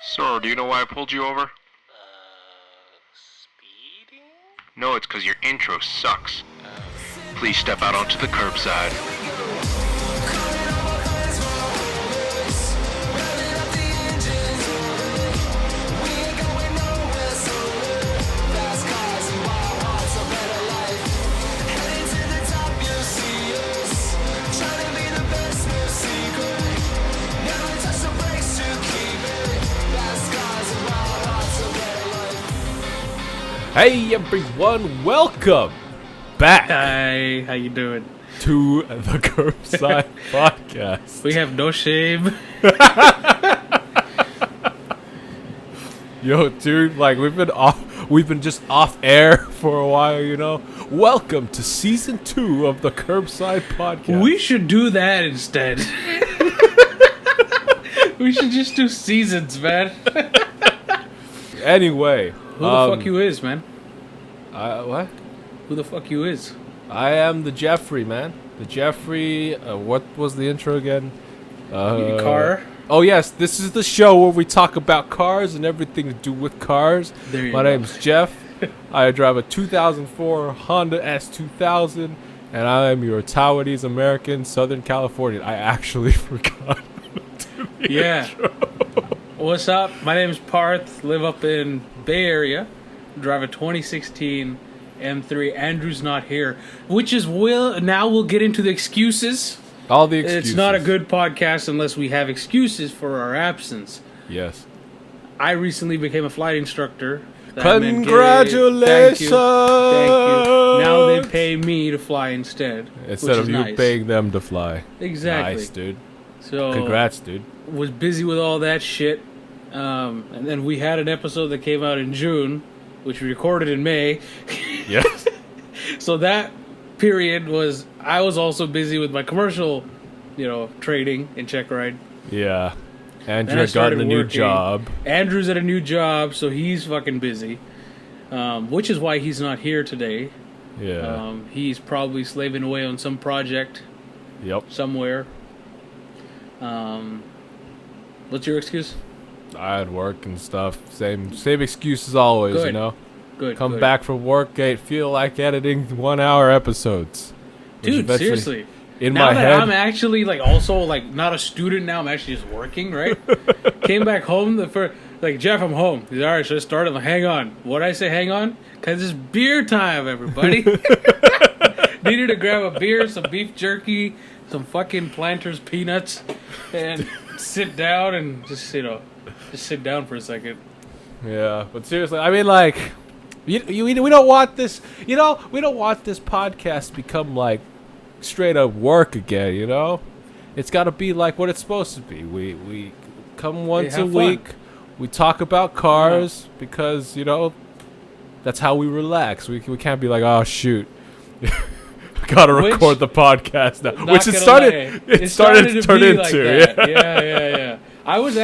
Sir, do you know why I pulled you over? Speeding? No, it's because your intro sucks. Please step out onto the curbside. Hey everyone, welcome back Hi, how you doing? to the Curbside Podcast. We have no shame. Yo, dude, like we've been just off air for a while, you know. Welcome to season 2 of the Curbside Podcast. We should do that instead. We should just do seasons, man. Anyway, Who the fuck you is, man? what? Who the fuck you is? I am the Jeffrey, man. The Jeffrey. What was the intro again? Car. Oh yes, this is the show where we talk about cars and everything to do with cars. There you My go. name's Jeff. I drive a 2004 Honda S2000, and I am your Taiwanese American Southern Californian. I actually forgot. Yeah. What's up? My name's Parth. Live up in Bay Area. Drive a 2016 M3. Andrew's not here, which is now we'll get into the excuses. All the excuses. It's not a good podcast unless we have excuses for our absence. Yes. I recently became a flight instructor. Congratulations! Thank you. Now they pay me to fly instead. Instead of you nice. paying them to fly. Exactly. Nice, dude. So Congrats, dude. was busy with all that shit. And then we had an episode that came out in June, which we recorded in May. Yes. So that period I was also busy with my commercial, trading in check ride. Yeah. Then Andrew I had gotten started a new working. job. Andrew's at a new job, so he's fucking busy. Which is why he's not here today. Yeah. He's probably slaving away on some project Yep. somewhere. What's your excuse? I had work and stuff. Same excuse as always, Good. you know. Good. Come good. back from work, feel like editing 1-hour episodes. Which Dude, eventually, seriously. in Now my that head, I'm actually also not a student now, I'm actually just working, right? Came back home Jeff, I'm home. He's alright, should I start? I'm like, hang on. What'd I say hang on? Cause it's beer time, everybody. Needed to grab a beer, some beef jerky, some fucking Planters peanuts, and sit down and just sit down for a second. yeah. But seriously, I mean, like, we don't want this. We don't want this podcast to become like straight up work again. You know, it's got to be like what it's supposed to be. We come once a have fun. week. We talk about cars because that's how we relax. We can't be like, oh shoot. Gotta record the podcast now, which it started to turn into. Like that. Yeah. I was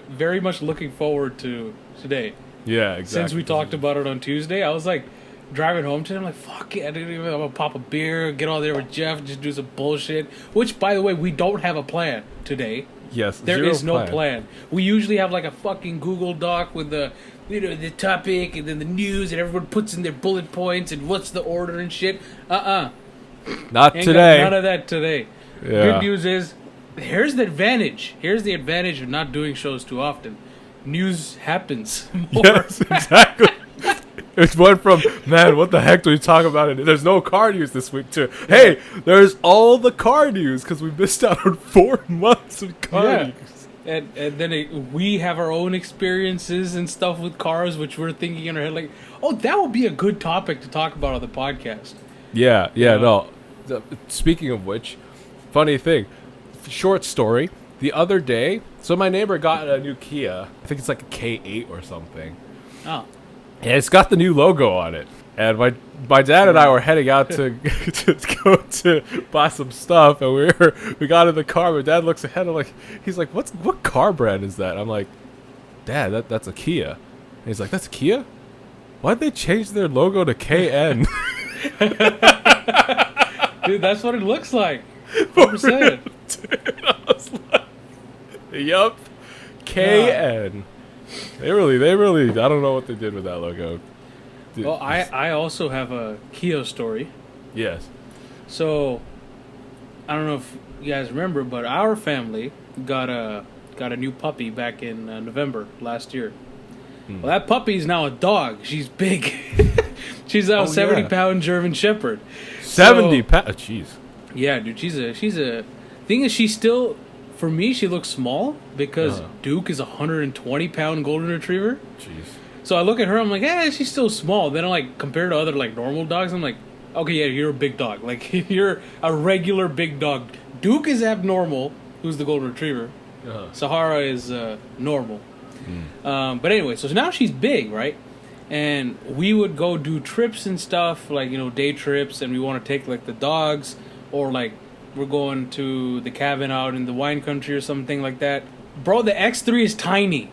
very much looking forward to today. Yeah, exactly. Since we talked about it on Tuesday, I was like driving home today. I'm like, fuck it, I'm gonna pop a beer, get all there with Jeff, just do some bullshit. Which, by the way, we don't have a plan today. Yes, There is no plan. We usually have like a fucking Google Doc with the the topic and then the news, and everyone puts in their bullet points and what's the order and shit. Not Ain't today. got none of that today. Yeah. Good news is, here's the advantage. Here's the advantage of not doing shows too often. News happens more. Yes, exactly. It went from, man, what the heck do we talk about? There's no car news this week, too. Hey, there's all the car news because we missed out on 4 months of car news. And then we have our own experiences and stuff with cars, which we're thinking in our head, like, oh, that would be a good topic to talk about on the podcast. Yeah, no. Speaking of which, funny thing, short story. The other day, so my neighbor got a new Kia. I think it's like a K8 or something. Oh. And it's got the new logo on it. And my dad and I were heading out to go to buy some stuff, and we got in the car. My dad looks ahead, he's like, what car brand is that? I'm like, Dad, that's a Kia. And he's like, that's a Kia? Why'd they change their logo to KN? Dude, that's what it looks like. 100%. Dude, I was like, yup. KN. They really. I don't know what they did with that logo. Dude. Well, I also have a Kia story. Yes. So, I don't know if you guys remember, but our family got a new puppy back in November last year. Well, that puppy is now a dog. She's big. She's now a 70-pound German Shepherd. 70 pounds? Jeez. Yeah, dude. She's a. Thing is, she's still. For me, she looks small because Duke is a 120-pound golden retriever. Jeez. So I look at her, I'm like, she's still small. Then I'm like, compared to other like normal dogs, I'm like, okay, yeah, you're a big dog. Like you're a regular big dog. Duke is abnormal, who's the golden retriever. Sahara is normal. But anyway, so now she's big, right? And we would go do trips and stuff, like, day trips, and we want to take like the dogs, or like we're going to the cabin out in the wine country or something like that. Bro, the X3 is tiny.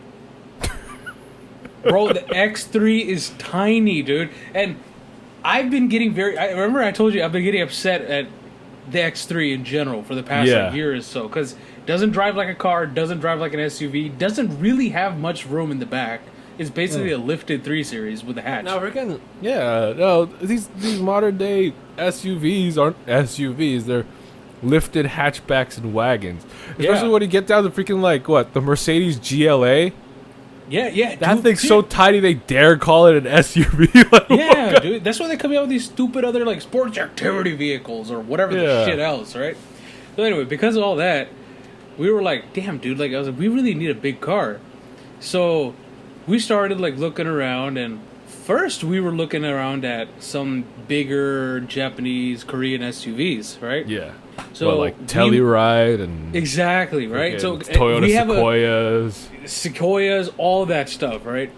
Bro, the X3 is tiny, dude. And I've been getting I remember I told you I've been getting upset at the X3 in general for the past year or so. Because it doesn't drive like a car, doesn't drive like an SUV, doesn't really have much room in the back. It's basically a lifted 3 Series with a hatch. Now, these modern day SUVs aren't SUVs. They're lifted hatchbacks and wagons. Especially when you get down to freaking, the Mercedes GLA. Yeah. That thing's so tiny they dare call it an SUV. Dude. That's why they come out with these stupid other, sports activity vehicles or whatever the shit else, right? So anyway, because of all that, we were like, damn, dude, I was like, we really need a big car. So we started, looking around, and first we were looking around at some bigger Japanese, Korean SUVs, right? Yeah. So Telluride and exactly, right. So Toyota we have Sequoias, all that stuff, right?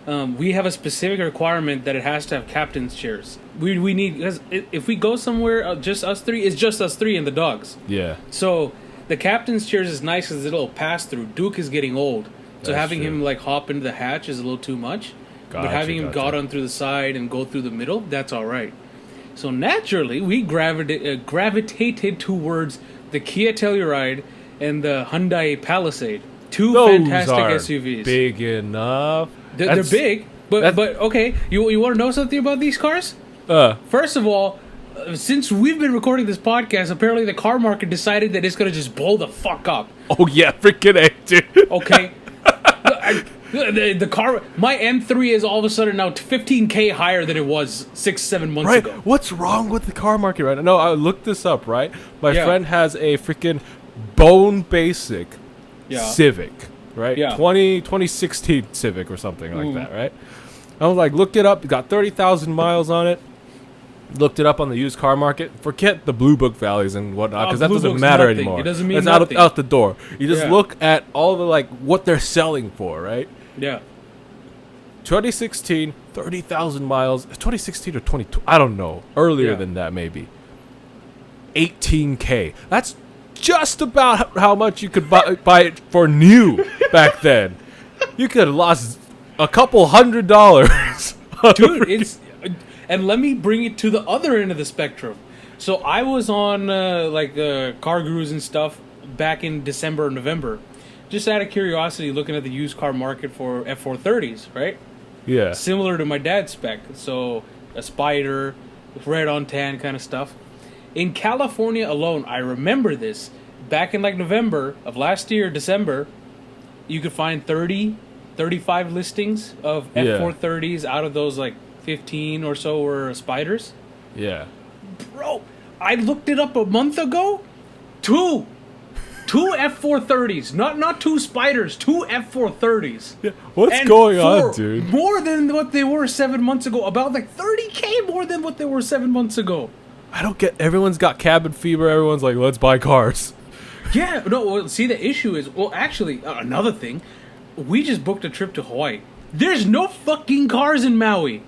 We have a specific requirement that it has to have captain's chairs. We need, because if we go somewhere just us three, it's just us three and the dogs. Yeah. So the captain's chairs is nice because it'll pass through. Duke is getting old, so having him hop into the hatch is a little too much. But having him got on through the side and go through the middle, that's all right. So naturally, we gravitated towards the Kia Telluride and the Hyundai Palisade. Two fantastic SUVs. Big enough. They're big, but okay. You want to know something about these cars? First of all, since we've been recording this podcast, apparently the car market decided that it's gonna just blow the fuck up. Oh yeah, freaking A, dude. Okay. The car, my M3 is all of a sudden now 15K higher than it was 6-7 months ago. What's wrong with the car market right now? No, I looked this up, right? My friend has a freaking bone basic Civic, right? Yeah. 2016 Civic or something like that, right? I was like, looked it up. It got 30,000 miles on it. Looked it up on the used car market. Forget the Blue Book values and whatnot, because that doesn't matter anymore. It doesn't mean it's nothing. out the door. You just look at all the what they're selling for, right? Yeah. 2016, 30,000 miles. 2016 or 22? I don't know. Earlier than that, maybe. 18K. That's just about how much you could buy it for new back then. You could have lost a couple $100. Dude, it's... And let me bring it to the other end of the spectrum. So I was on Car Gurus and stuff back in December or November, just out of curiosity, looking at the used car market for F430s, right? Yeah. Similar to my dad's spec. So a Spider, red on tan kind of stuff. In California alone, I remember this, back in November of last year, December, you could find 35 listings of F430s out of those 15 or so were Spiders. Yeah. Bro, I looked it up a month ago. Two F430s. Not 2 Spiders, 2 F430s. Yeah. What's going on, dude? More than what they were 7 months ago. About 30K more than what they were 7 months ago. I don't get... Everyone's got cabin fever. Everyone's like, let's buy cars. Yeah. No, well, see, the issue is... Well, actually, another thing. We just booked a trip to Hawaii. There's no fucking cars in Maui.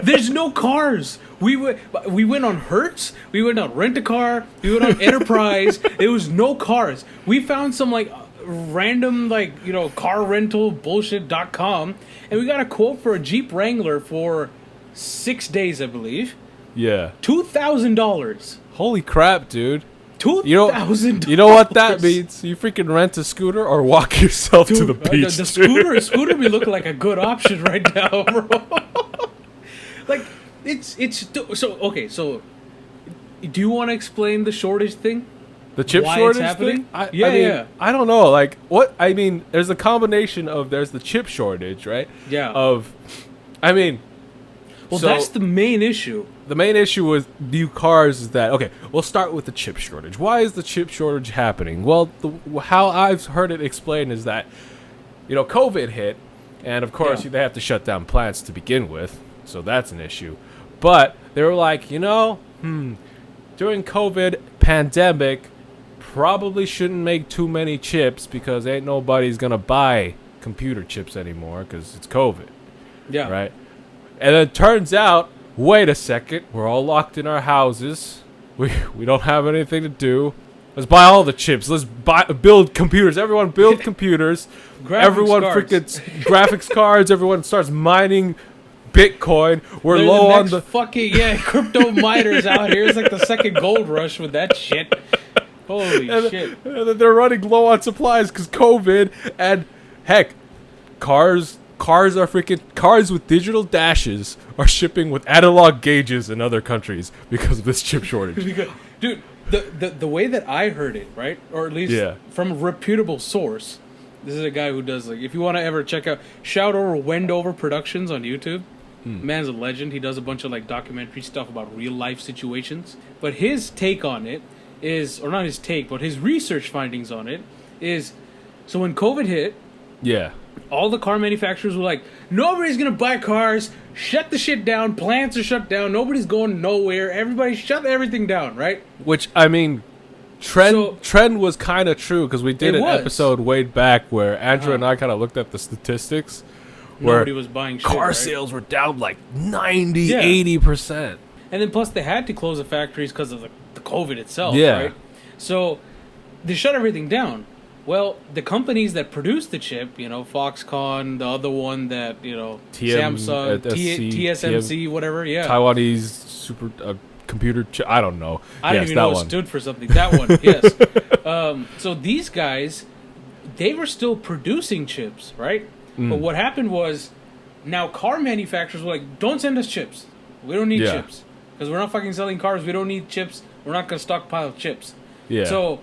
There's no cars. We went on Hertz. We went on Rent-A-Car. We went on Enterprise. There was no cars. We found some random car rental bullshit.com, and we got a quote for a Jeep Wrangler for 6 days, I believe. Yeah. $2,000. Holy crap, dude. $2,000. You know what that means? You freaking rent a scooter or walk yourself to the beach. The scooter be looking like a good option right now, bro. Like it's so okay. So, do you want to explain the shortage thing? The chip shortage thing? Yeah. I don't know. Like, what? I mean, there's a combination of, there's the chip shortage, right? Yeah. Well, that's the main issue. The main issue with new cars is that, okay, we'll start with the chip shortage. Why is the chip shortage happening? Well, how I've heard it explained is that, COVID hit, and of course they have to shut down plants to begin with, so that's an issue. But they were like, during COVID pandemic, probably shouldn't make too many chips because ain't nobody's gonna buy computer chips anymore because it's COVID. Yeah. Right? And then it turns out, wait a second, we're all locked in our houses. We don't have anything to do. Let's buy all the chips. Let's build computers. Everyone build computers. Everyone freaking graphics cards. Everyone starts mining Bitcoin. We're low on the fucking crypto miners out here. It's like the second gold rush with that shit. Holy shit. And then they're running low on supplies because COVID, and heck, cars with digital dashes are shipping with analog gauges in other countries because of this chip shortage. Dude, the way that I heard it, right, or at least from a reputable source, this is a guy who does, like, if you want to ever check out, shout over Wendover Productions on YouTube. Man's a legend. He does a bunch of like documentary stuff about real life situations. But his take on it is, or not his take, but his research findings on it is, so when COVID hit, all the car manufacturers were like, nobody's going to buy cars, shut the shit down, plants are shut down, nobody's going nowhere, everybody shut everything down, right? Which, I mean, trend was kind of true, because we did an episode way back where Andrew and I kind of looked at the statistics where nobody was buying shit, car sales were down like 80%. And then plus they had to close the factories because of the COVID itself, right? So they shut everything down. Well, the companies that produce the chip, Foxconn, the other one that, Samsung, TSMC, whatever, Taiwanese super computer chip, I don't know. I don't even know it stood for something. That one, yes. So these guys, they were still producing chips, right? But what happened was, now car manufacturers were like, don't send us chips. We don't need chips. Because we're not fucking selling cars. We don't need chips. We're not going to stockpile chips. Yeah. So,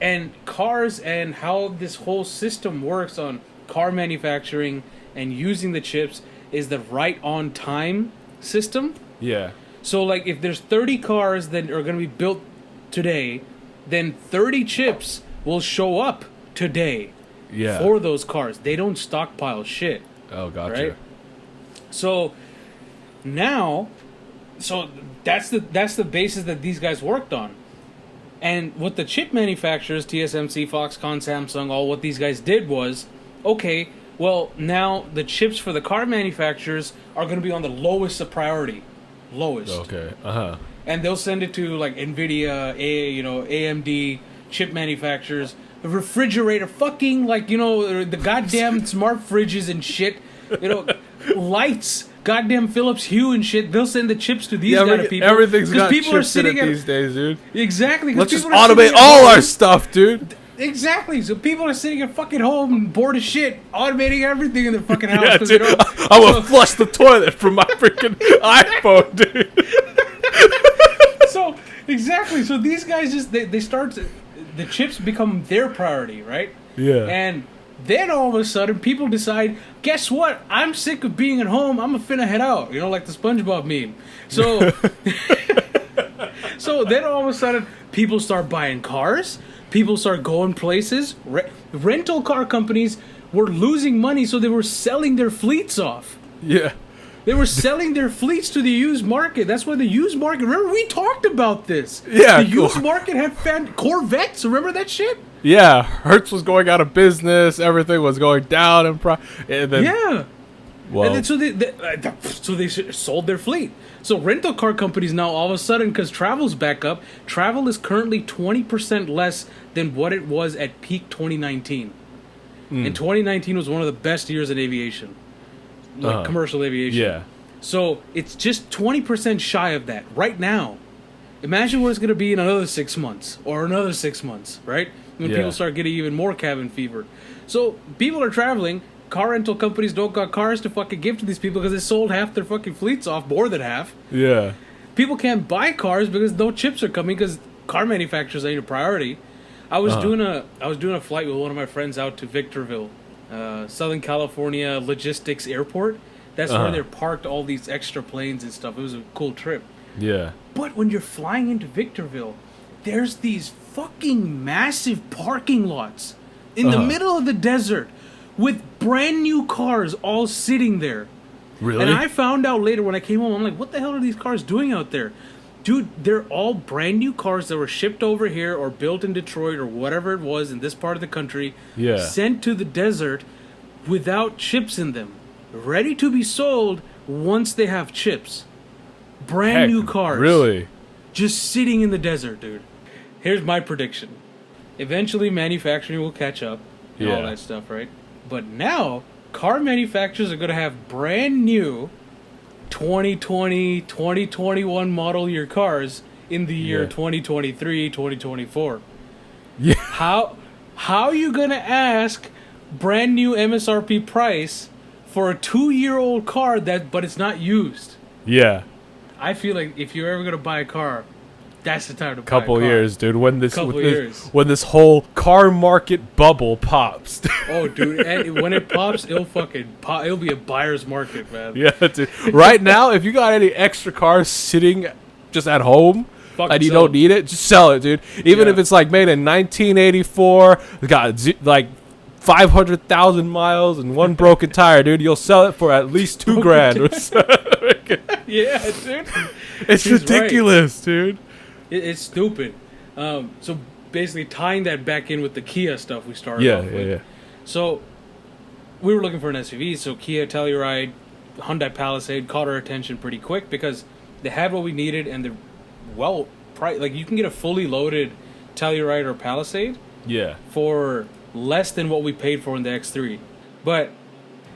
and cars and how this whole system works on car manufacturing and using the chips is the right on time system. Yeah. So, like, if there's 30 cars that are going to be built today, then 30 chips will show up today. For those cars. They don't stockpile shit. Oh, gotcha. Right? So now, that's the basis that these guys worked on. And what the chip manufacturers, TSMC, Foxconn, Samsung, all what these guys did was, okay, well, now the chips for the car manufacturers are going to be on the lowest of priority. Lowest. Okay. And they'll send it to like NVIDIA, AMD, chip manufacturers, the refrigerator, fucking, like, the goddamn smart fridges and shit, lights, goddamn Philips Hue and shit. They'll send the chips to these kind of people. Everything's got chips in it these days, dude. Exactly. Let's just automate all our stuff, dude. Exactly. So people are sitting at fucking home bored as shit, automating everything in their fucking house. Dude, I'm gonna flush the toilet from my freaking iPhone, dude. So, exactly. So these guys just, they start to, the chips become their priority, right? Yeah. And then all of a sudden, people decide, guess what? I'm sick of being at home. I'm finna head out. Like the SpongeBob meme. So, so then all of a sudden, people start buying cars. People start going places. Rental car companies were losing money, so they were selling their fleets off. Yeah. They were selling their fleets to the used market. That's why the used market... Remember, we talked about this. Yeah. The used market had found Corvettes. Remember that shit? Yeah. Hertz was going out of business. Everything was going down. And then, yeah. Well, and then so they sold their fleet. So rental car companies now, all of a sudden, because travel's back up, travel is currently 20% less than what it was at peak 2019. And 2019 was one of the best years in aviation. Commercial aviation. Yeah. So it's just 20% shy of that right now. Imagine what it's going to be in another 6 months or another 6 months, right? When people start getting even more cabin fever. So people are traveling. Car rental companies don't got cars to fucking give to these people because they sold half their fucking fleets off, more than half. Yeah. People can't buy cars because no chips are coming because car manufacturers ain't a priority. I was doing a flight with one of my friends out to Victorville, Southern California Logistics Airport. That's where they're parked all these extra planes and stuff. It was a cool trip. Yeah. But when you're flying into Victorville, there's these fucking massive parking lots in the middle of the desert with brand new cars all sitting there. Really? And I found out later when I came home, I'm like, what the hell are these cars doing out there? Dude, they're all brand new cars that were shipped over here or built in Detroit or whatever it was in this part of the country, sent to the desert without chips in them, ready to be sold once they have chips. Brand new cars. Really? Just sitting in the desert, dude. Here's my prediction. Eventually, manufacturing will catch up and all that stuff, right? But now, car manufacturers are going to have brand new 2020, 2021 model year cars in the year 2023, 2024. Yeah. How are you going to ask brand new MSRP price for a 2-year-old car but it's not used? Yeah. I feel like if you're ever going to buy a car, that's the time to buy a Couple car. years, dude. When this Couple this whole car market bubble pops. Oh, dude, and when it pops, it'll fucking pop. It'll be a buyer's market, man. Yeah, dude. Right now, if you got any extra cars sitting just at home and you don't need it, just sell it, dude. Even if it's like made in 1984, got like 500,000 miles and one broken tire, dude, you'll sell it for at least $2,000. Yeah, dude. It's ridiculous, dude. It's stupid. So basically tying that back in with the Kia stuff we started off with. Yeah. So we were looking for an SUV, so Kia Telluride, Hyundai Palisade caught our attention pretty quick because they had what we needed and they're well priced. Like you can get a fully loaded Telluride or Palisade for less than what we paid for in the X3. But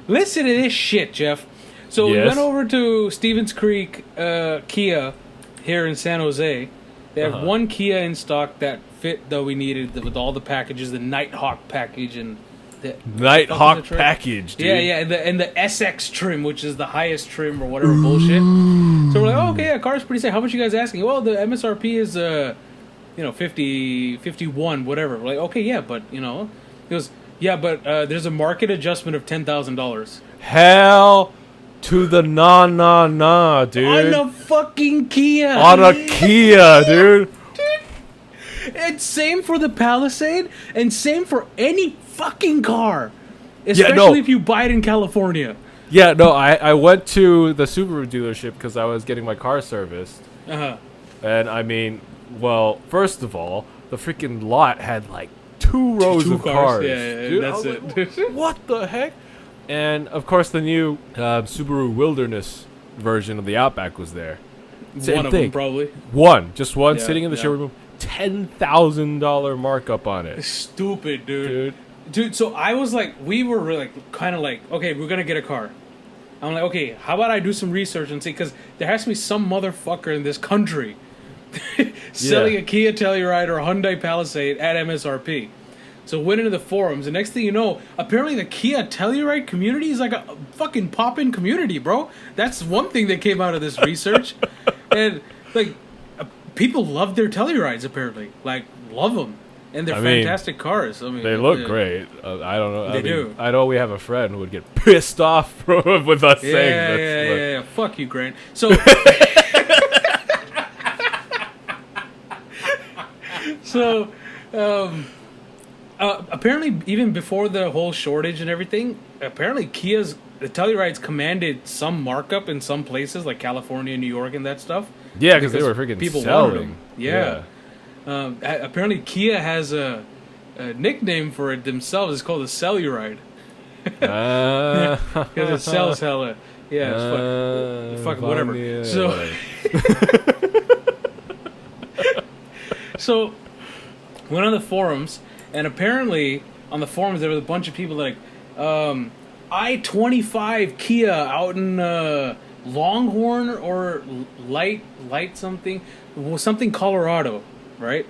listen to this shit, Jeff. So we went over to Stevens Creek Kia here in San Jose. They have one Kia in stock that fit that we needed with all the packages, the Nighthawk package and the Nighthawk package, dude. Yeah, and the SX trim, which is the highest trim or whatever bullshit. So we're like, oh, okay, car's pretty safe. How much are you guys asking? Well, the MSRP is 50, 51, whatever. We're like, okay, yeah, but he goes, yeah, but there's a market adjustment of $10,000. Hell to the nah, dude. On a fucking Kia. On a Kia, dude. And same for the Palisade, and same for any fucking car. Especially if you buy it in California. Yeah, no, I went to the Subaru dealership because I was getting my car serviced. And I mean, well, first of all, the freaking lot had like two rows of cars. Yeah, dude, that's it. Like, what the heck? And of course, the new Subaru Wilderness version of the Outback was there. Same one of thing. them, probably. Just one, sitting in the showroom. $10,000 markup on it. Stupid, dude. So I was like, we were really kind of like, okay, we're gonna get a car. I'm like, okay, how about I do some research and see, because there has to be some motherfucker in this country selling a Kia Telluride or a Hyundai Palisade at MSRP. So went into the forums, and next thing you know, apparently the Kia Telluride community is like a fucking pop-in community, bro. That's one thing that came out of this research. And like, people love their Tellurides, apparently. Like, love them. And they're fantastic cars. I mean, they look great. I don't know. They do. I know we have a friend who would get pissed off with us saying this. Yeah. Fuck you, Grant. So, apparently, even before the whole shortage and everything, apparently the Tellurides commanded some markup in some places, like California, New York, and that stuff. Yeah, because they were freaking people selling. Wanted them. Yeah. Apparently, Kia has a nickname for it themselves. It's called the Celluride. Because it sells hella. Yeah, it's fucking whatever. Yeah. So, went on the forums, and apparently on the forums there was a bunch of people that like, I-25 Kia out in Longhorn or light something, well, something Colorado, right?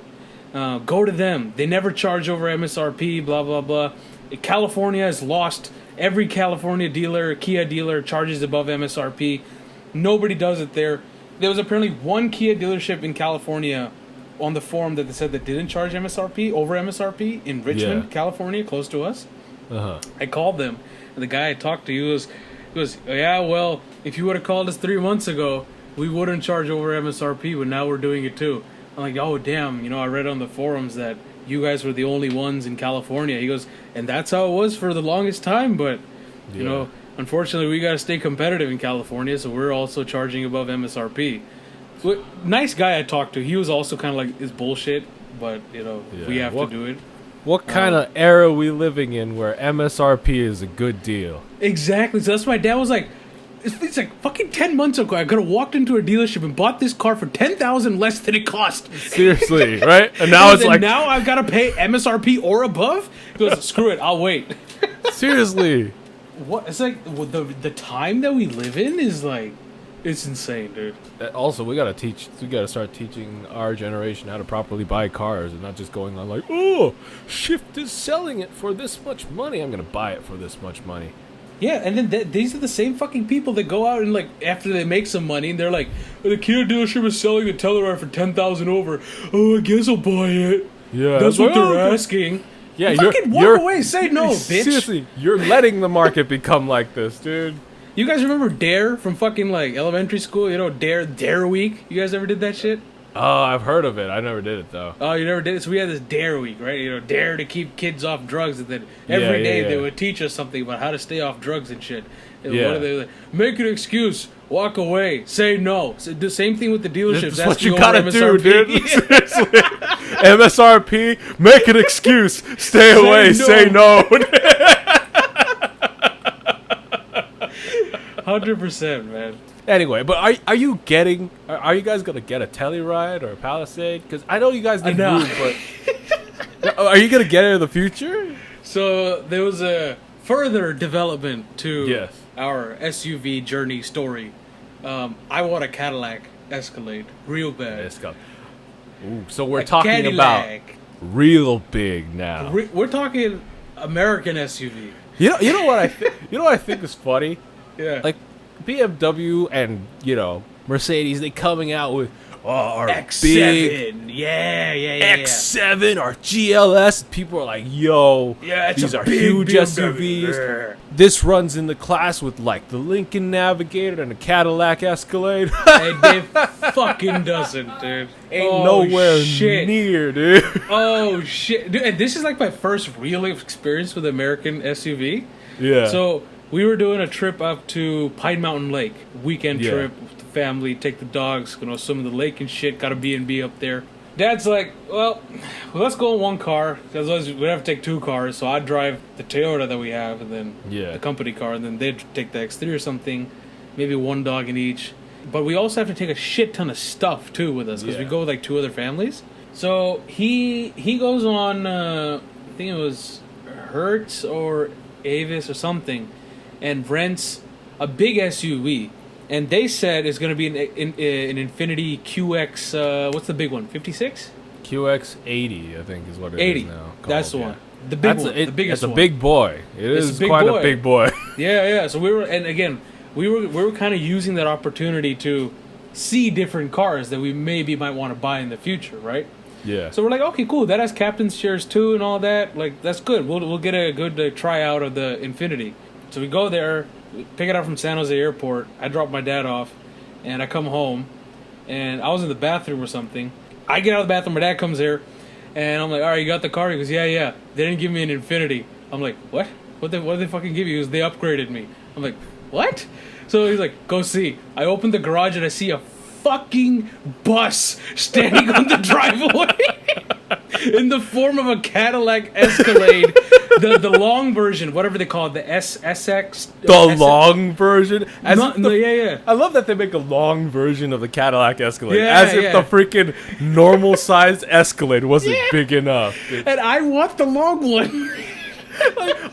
Go to them. They never charge over MSRP. Blah blah blah. California has lost. Every California dealer, Kia dealer, charges above MSRP. Nobody does it there. There was apparently one Kia dealership in California on the forum that they said that didn't charge MSRP over MSRP in Richmond, California, close to us. I called them, and the guy I talked to, he goes, yeah, well, if you would have called us 3 months ago, we wouldn't charge over MSRP, but now we're doing it too. I'm like, oh, damn, I read on the forums that you guys were the only ones in California. He goes, and that's how it was for the longest time, but, unfortunately, we got to stay competitive in California, so we're also charging above MSRP. Nice guy I talked to. He was also kind of like, it's bullshit, but, we have to do it. What kind of era are we living in where MSRP is a good deal? Exactly. So that's why my dad was like, it's like fucking 10 months ago, I could have walked into a dealership and bought this car for $10,000 less than it cost. Seriously, right? And now it's like, now I've got to pay MSRP or above? He goes, screw it, I'll wait. Seriously. What? It's like the time that we live in is like, it's insane, dude. Also, we gotta start teaching our generation how to properly buy cars and not just going on like, oh, Shift is selling it for this much money, I'm gonna buy it for this much money. Yeah, and then these are the same fucking people that go out and like after they make some money and they're like, the Kia dealership is selling the Telluride for $10,000 over. Oh, I guess I'll buy it. Yeah, that's what they're asking. Yeah, fucking walk away. Say no, bitch. Seriously, you're letting the market become like this, dude. You guys remember Dare from fucking like elementary school? Dare Week. You guys ever did that shit? Oh, I've heard of it. I never did it though. Oh, you never did it? So we had this Dare Week, right? Dare to keep kids off drugs, and then every day they would teach us something about how to stay off drugs and shit. And what are they like? Make an excuse, walk away, say no. So the same thing with the dealerships. That's what you gotta do, dude. Seriously. MSRP, make an excuse, stay away, say no. 100%, man. Anyway, but are you guys gonna get a Telluride or a Palisade? Because I know you guys need room, but are you gonna get it in the future? So there was a further development to our SUV journey story. I want a Cadillac Escalade, real bad. Ooh, so we're talking about real big now. We're talking American SUV. You know what I think is funny? Yeah. Like BMW and, Mercedes, they coming out with our X7. Big X7 or GLS. People are like, yo, these are huge SUVs. This runs in the class with like the Lincoln Navigator and a Cadillac Escalade. It fucking doesn't, dude. Ain't nowhere near, dude. Oh shit, dude! And this is like my first real experience with American SUV. Yeah. So we were doing a trip up to Pine Mountain Lake, weekend trip with the family, take the dogs, swim in the lake and shit. Got a B&B up there. Dad's like, well, let's go in one car, because otherwise we'd have to take two cars. So I'd drive the Toyota that we have, and then the company car, and then they'd take the X3 or something, maybe one dog in each. But we also have to take a shit ton of stuff too with us, because we go with like two other families. So he goes on, I think it was Hertz or Avis or something, and rents a big SUV. And they said it's going to be an Infiniti QX, what's the big one, 56? QX80, I think is what it is now. That's the one. The big one, the biggest one. It's a big boy. It's quite a big boy. Yeah. So we were kind of using that opportunity to see different cars that we might want to buy in the future, right? Yeah. So we're like, okay, cool. That has captain's chairs too and all that. Like, that's good. We'll get a good tryout of the Infiniti. So we go there, pick it up from San Jose Airport. I drop my dad off, and I come home, and I was in the bathroom or something. I get out of the bathroom, my dad comes here, and I'm like, all right, you got the car? He goes, yeah. They didn't give me an Infiniti. I'm like, what? What did they fucking give you? He goes, they upgraded me. I'm like, what? So he's like, go see. I open the garage, and I see a fucking bus standing on the driveway in the form of a Cadillac Escalade. The long version, whatever they call it, the SX. Long version? I love that they make a long version of the Cadillac Escalade. As if the freaking normal sized Escalade wasn't big enough. And I want the long one.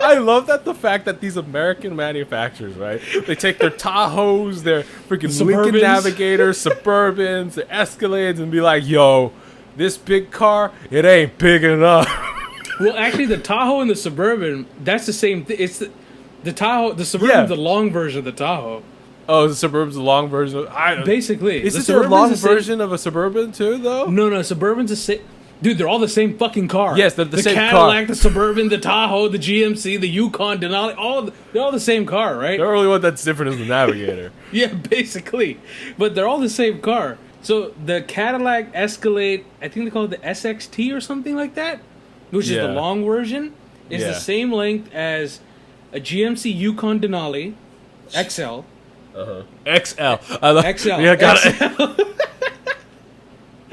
I love that the fact that these American manufacturers, right? They take their Tahoes, their freaking Lincoln Suburbans. Navigators, Suburbans, their Escalades, and be like, "Yo, this big car, it ain't big enough." Well, actually, the Tahoe and the Suburban, that's the same thing. It's the Tahoe, the Suburban, the long version of the Tahoe. Oh, the Suburban's the long version. Basically, Is the this their Suburban's long the same- version of a Suburban too, though? No, Suburban's the same. Dude, they're all the same fucking car. Yes, they're the same Cadillac, car. the Suburban, the Tahoe, the GMC, the Yukon, Denali, they're all the same car, right? The only one that's different is the Navigator. Yeah, basically. But they're all the same car. So the Cadillac Escalade, I think they call it the SXT or something like that, which is the Yeah. long version, is Yeah. the same length as a GMC Yukon Denali XL. XL. I love, XL. Yeah, got it. XL.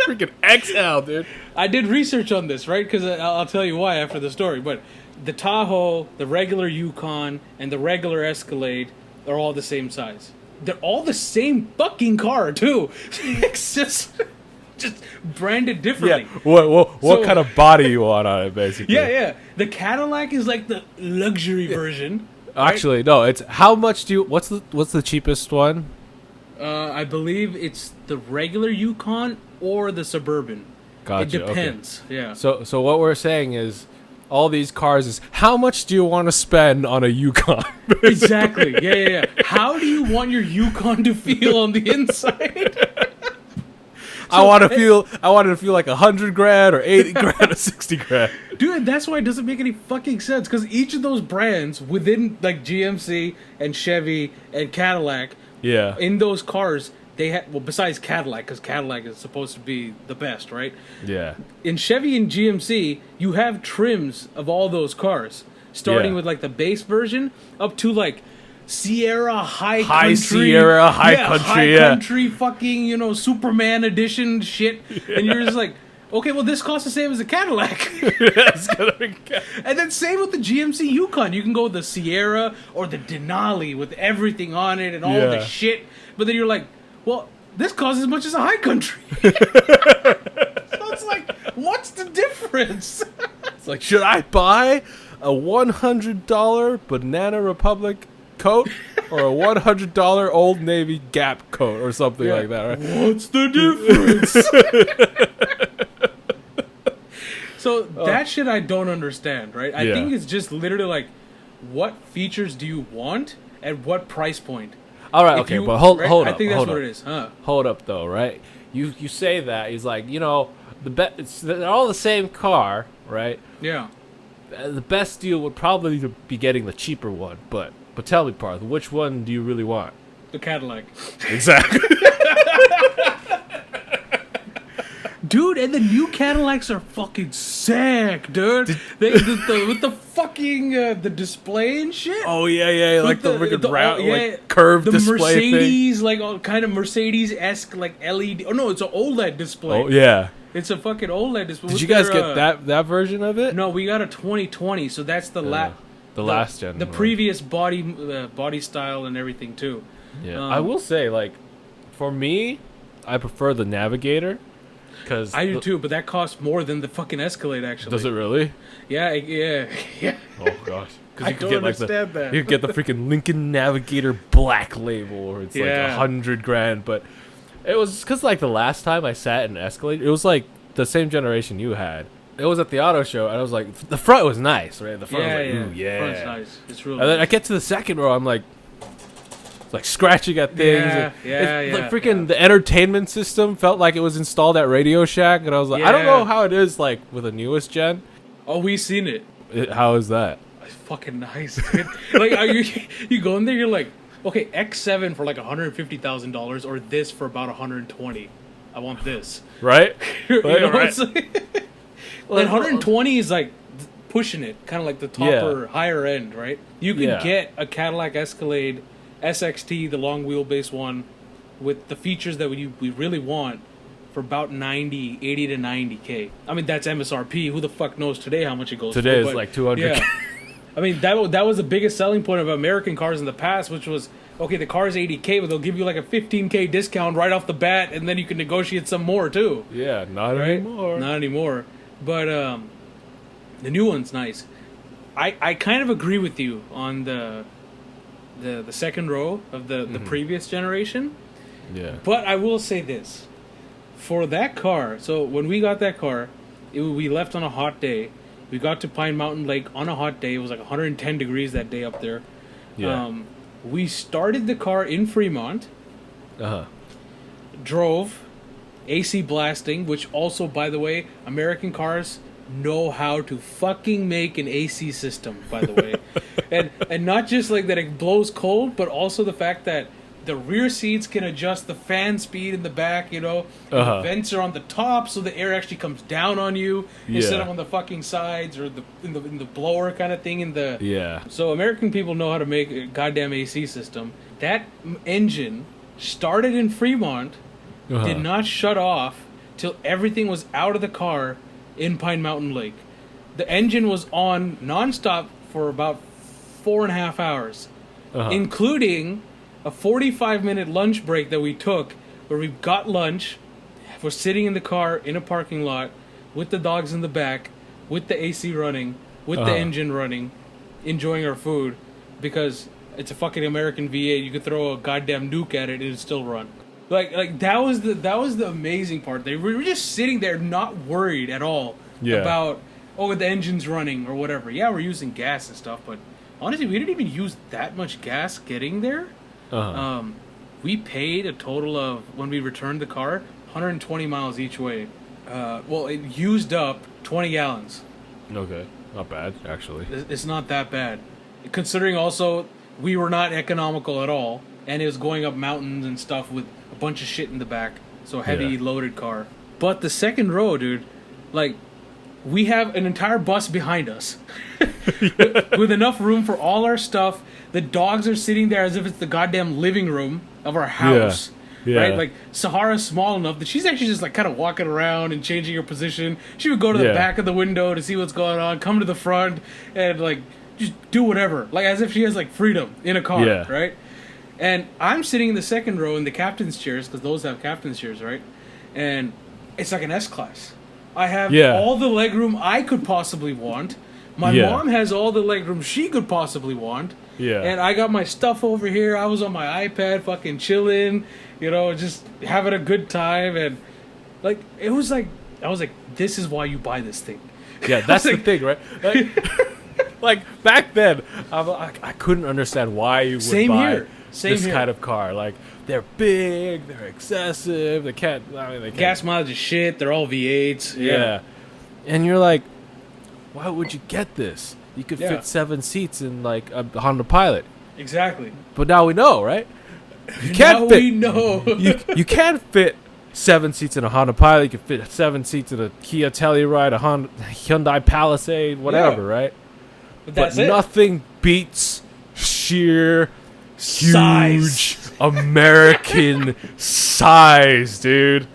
Freaking XL, dude. I did research on this, right? Because I'll tell you why after the story. But the Tahoe, the regular Yukon, and the regular Escalade are all the same size. They're all the same fucking car, too. It's just branded differently. Yeah. What So- kind of body you want on it, basically? Yeah. The Cadillac is like the luxury version. Actually, no. It's how much do you? What's the cheapest one? I believe it's the regular Yukon or the Suburban. Gotcha. It depends. Yeah. So what we're saying is, all these cars is how much do you want to spend on a Yukon? Exactly. Yeah. How do you want your Yukon to feel on the inside? I want it to feel like 100 grand or 80 grand or 60 grand. Dude, that's why it doesn't make any fucking sense. Because each of those brands within like GMC and Chevy and Cadillac, Yeah. in those cars, they had, well, besides Cadillac, because Cadillac is supposed to be the best, right? Yeah. In Chevy and GMC, you have trims of all those cars, starting Yeah. with like the base version up to like Sierra High High Country, Sierra, High Country, High yeah. Country, fucking Superman edition shit, and you're just like, okay, well this costs the same as a Cadillac. It's gonna be- And then same with the GMC Yukon. You can go with the Sierra or the Denali with everything on it and all Yeah. the shit. But then you're like, well, this costs as much as a High Country. So it's like, what's the difference? It's like, should I buy a $100 Banana Republic coat or a $100 Old Navy Gap coat or something like that, right? What's the difference? So that shit I don't understand, right? I Yeah. think it's just literally like, what features do you want at what price point? All right, If okay, you- but hold right? up. I think that's hold what up. it is, huh? Hold up, though, right? You say that he's like, they're all the same car, right? Yeah. The best deal would probably be getting the cheaper one, but tell me, Parth, which one do you really want? The Cadillac. Exactly. Dude, and the new Cadillacs are fucking sick, dude. With the fucking the display and shit. Oh yeah, like With the freaking round, yeah, like curved the display thing. Mercedes, like all kind of Mercedes-esque, like LED. Oh no, it's an OLED display. Oh yeah. It's a fucking OLED display. Did with you guys their, get that version of it? No, we got a 2020, so that's the last gen. the one. previous body style and everything too. Yeah, I will say, like, for me, I prefer the Navigator. Cause I do too, but that costs more than the fucking Escalade. Actually, Does it really? Yeah. Oh gosh. I don't understand that. You get the freaking Lincoln Navigator Black label, where it's like Yeah. 100 grand. But it was because like the last time I sat in an Escalade, it was like the same generation you had. It was at the auto show, and I was like, the front was nice, right? The front was like, ooh, yeah. Front's nice. It's real. And then I get to the second row, I'm like scratching at things. Yeah, It's like freaking the entertainment system felt like it was installed at Radio Shack, and I was like, I don't know how it is like with the newest gen. Oh, we seen it. How is that? It's fucking nice, dude. Like, you go in there, you're like, okay, X7 for like $150,000, or this for about 120. I want this. Right? You know, Right. it's like, well, 120 is like pushing it, kind of like the top or higher end, right? You can get a Cadillac Escalade SXT, the long wheelbase one, with the features that we really want for about 80 to 90K. I mean, that's MSRP. Who the fuck knows today how much it goes Today for? is like 200. Yeah. I mean, that was the biggest selling point of American cars in the past, which was, okay, the car's 80K, but they'll give you like a 15K discount right off the bat, and then you can negotiate some more too. Yeah, not Right? anymore. Not anymore. But the new one's nice. I kind of agree with you on the second row of the previous generation. Yeah. But I will say this. For that car, so when we got that car, we left on a hot day. We got to Pine Mountain Lake on a hot day. It was like 110 degrees that day up there. Yeah. We started the car in Fremont. Drove, AC blasting, which also, by the way, American cars know how to fucking make an AC system, by the way. and not just like that it blows cold, but also the fact that the rear seats can adjust the fan speed in the back, you know. The vents are on the top, so the air actually comes down on you instead of on the fucking sides or in the blower kind of thing. So American people know how to make a goddamn AC system. That engine started in Fremont, did not shut off till everything was out of the car in Pine Mountain Lake. The engine was on nonstop for about 4.5 hours, including a 45-minute lunch break that we took, where we got lunch, we're sitting in the car in a parking lot with the dogs in the back, with the AC running, with the engine running, enjoying our food, because it's a fucking American V8. You could throw a goddamn nuke at it and it'd still run. Like that was the amazing part. They were just sitting there, not worried at all about the engine's running or whatever. Yeah, we're using gas and stuff, but honestly, we didn't even use that much gas getting there. We paid a total of, when we returned the car, 120 miles each way. It used up 20 gallons. Okay, not bad actually. It's not that bad, considering also we were not economical at all, and it was going up mountains and stuff with a bunch of shit in the back. So heavy loaded car. But the second row, dude, like, we have an entire bus behind us with enough room for all our stuff. The dogs are sitting there as if it's the goddamn living room of our house. Right? Like, Sahara's small enough that she's actually just like kind of walking around and changing her position. She would go to the back of the window to see what's going on, come to the front, and like just do whatever. Like, as if she has like freedom in a car, right? And I'm sitting in the second row in the captain's chairs, because those have captain's chairs, right? And it's like an S-Class. I have all the legroom I could possibly want. My mom has all the legroom she could possibly want. And I got my stuff over here. I was on my iPad fucking chilling, you know, just having a good time. And like, it was like, I was like, this is why you buy this thing. Yeah, that's the thing, right? Like back then, I couldn't understand why you would buy this kind of car. Like, they're big, they're excessive, they can't. Gas mileage is shit. They're all V8s. Yeah, and you're like, why would you get this? You could fit 7 seats in like a Honda Pilot. Exactly. But now we know, right? You can't we know. you can't fit 7 seats in a Honda Pilot. You can fit 7 seats in a Kia Telluride, a Hyundai Palisade, whatever, right? But nothing beats sheer, huge American size, dude.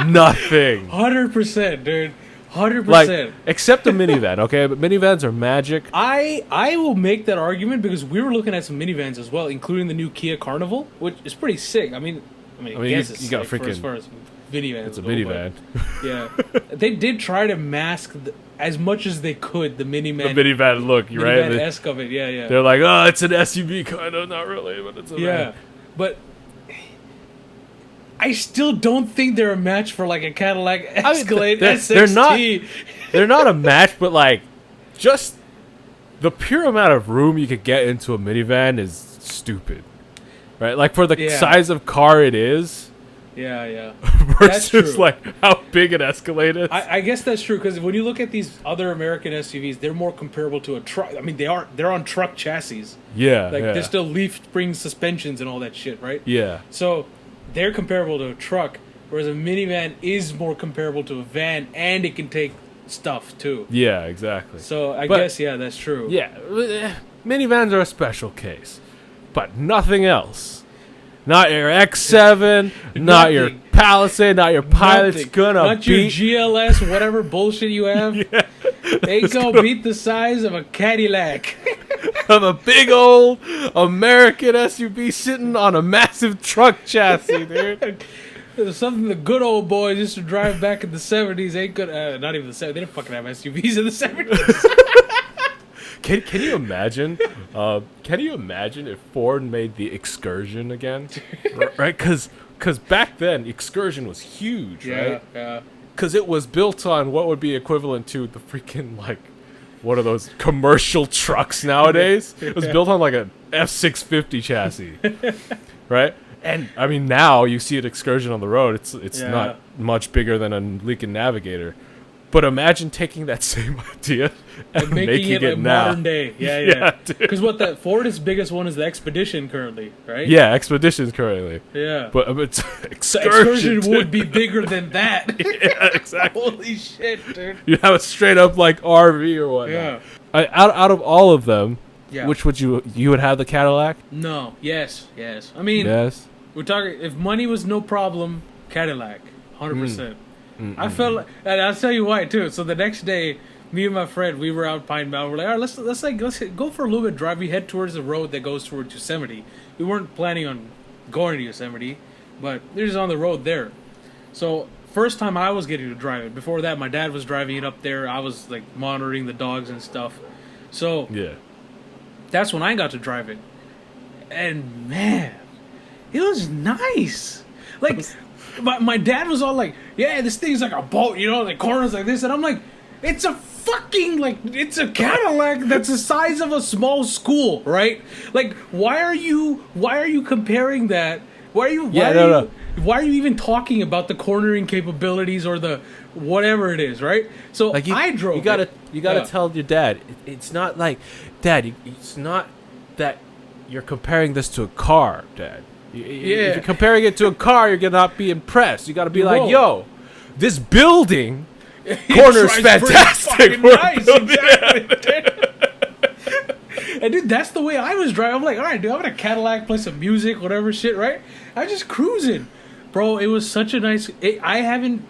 Nothing. 100%, dude. 100%. Like, except the minivan, okay? But minivans are magic. I will make that argument because we were looking at some minivans as well, including the new Kia Carnival, which is pretty sick. I mean, I guess you got freaking, as far as minivans. It's a minivan. Yeah, they did try to mask as much as they could the minivan. The minivan look, right? Minivan-esque of it, yeah. They're like, oh, it's an SUV kind of, not really, but it's a van. But I still don't think they're a match for like a Cadillac Escalade SXT. They're not a match, but like, just the pure amount of room you could get into a minivan is stupid, right? Like, for the size of car it is. Yeah. Versus like how big an Escalade is. I guess that's true, because when you look at these other American SUVs, they're more comparable to a truck. I mean, they're on truck chassis. Yeah, they're still leaf spring suspensions and all that shit, right? Yeah. So they're comparable to a truck, whereas a minivan is more comparable to a van, and it can take stuff too. Yeah, exactly. So I guess that's true. Yeah, minivans are a special case, but nothing else. Not your X7, not your Palisade, not your Pilot's gonna beat... your GLS, whatever bullshit you have. Ain't gonna beat the size of a Cadillac. Of a big old American SUV sitting on a massive truck chassis, dude. There's something the good old boys used to drive back in the 70s ain't good. Not even the 70s. They didn't fucking have SUVs in the 70s. Can you imagine? Can you imagine if Ford made the Excursion again? Right? Because back then, Excursion was huge, right? Yeah. Because it was built on what would be equivalent to the freaking, like, what are those commercial trucks nowadays? It was built on, like, a F-650 chassis, right? And, I mean, now you see an Excursion on the road. It's not much bigger than a Lincoln Navigator. But imagine taking that same idea and making it like now. Modern day. Yeah. Because the Ford's biggest one is the Expedition currently, right? Yeah, Expedition's currently. Yeah. But Excursion would be bigger than that. Yeah, exactly. Holy shit, dude. You have a straight up like RV or whatnot. Yeah. Out of all of them, which would you would have the Cadillac? No. Yes. I mean, we're talking if money was no problem, Cadillac, 100%. I felt like, and I'll tell you why too. So the next day, me and my friend, we were out Pine Mountain. We're like, all right, let's go for a little bit drive. We head towards the road that goes towards Yosemite. We weren't planning on going to Yosemite, but they're just on the road there. So first time I was getting to drive it. Before that, my dad was driving it up there. I was like monitoring the dogs and stuff. So that's when I got to drive it, and man, it was nice. Like. My dad was all like, yeah, this thing's like a boat, you know, the corners like this. And I'm like, it's a fucking, like, it's a Cadillac that's the size of a small school, right? Like, why are you comparing that? Why are you even talking about the cornering capabilities or the whatever it is, right? So like I drove You gotta tell your dad, it's not like, Dad, it's not that you're comparing this to a car, Dad. If you're comparing it to a car, you're gonna not be impressed. You gotta be like, yo, this building corner's fantastic. Nice, exactly. And dude, that's the way I was driving. I'm like, all right, dude, I'm in a Cadillac, play some music, whatever shit, right? I just cruising, bro. It was such a nice. I haven't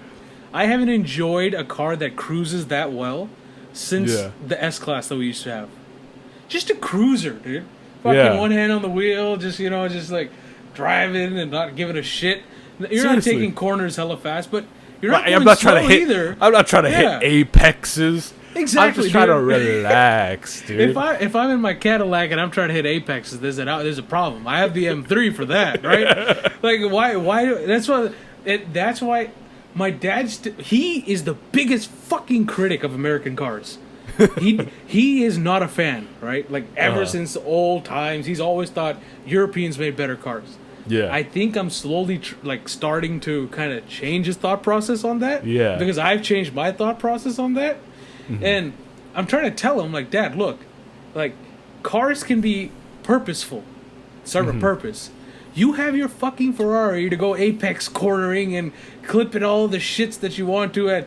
enjoyed a car that cruises that well since the S-Class that we used to have. Just a cruiser, dude. Fucking one hand on the wheel, just like. Driving and not giving a shit. You're not taking corners hella fast, but you're not going slow either. I'm not trying to hit apexes. Exactly. I'm just trying to relax, dude. If I'm in my Cadillac and I'm trying to hit apexes, there's a problem. I have the M3 for that, right? Like why? That's why my dad's. He is the biggest fucking critic of American cars. He is not a fan, right? Like ever since old times, he's always thought Europeans made better cars. Yeah, I think I'm slowly starting to kind of change his thought process on that. Yeah, because I've changed my thought process on that, and I'm trying to tell him like, Dad, look, like cars can be purposeful, serve a purpose. You have your fucking Ferrari to go apex cornering and clipping all the shits that you want to at,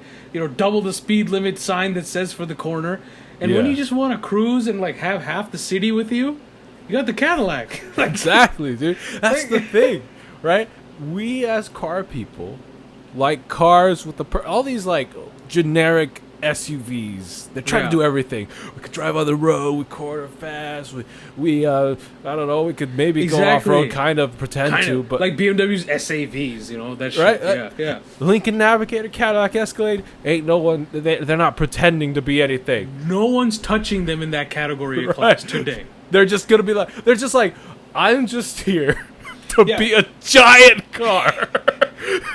double the speed limit sign that says for the corner. And when you just want to cruise and like have half the city with you, you got the Cadillac. Exactly, dude. That's the thing, right? We as car people like cars with all these like generic SUVs. They're trying to do everything. We could drive on the road. We corner fast. We I don't know. We could maybe go off road, pretend to, but like BMW's SAVs, that shit. Right? Yeah. Lincoln Navigator, Cadillac Escalade. Ain't no one. They're not pretending to be anything. No one's touching them in that category of class today. They're just gonna be like. They're just like. I'm just here to be a giant car.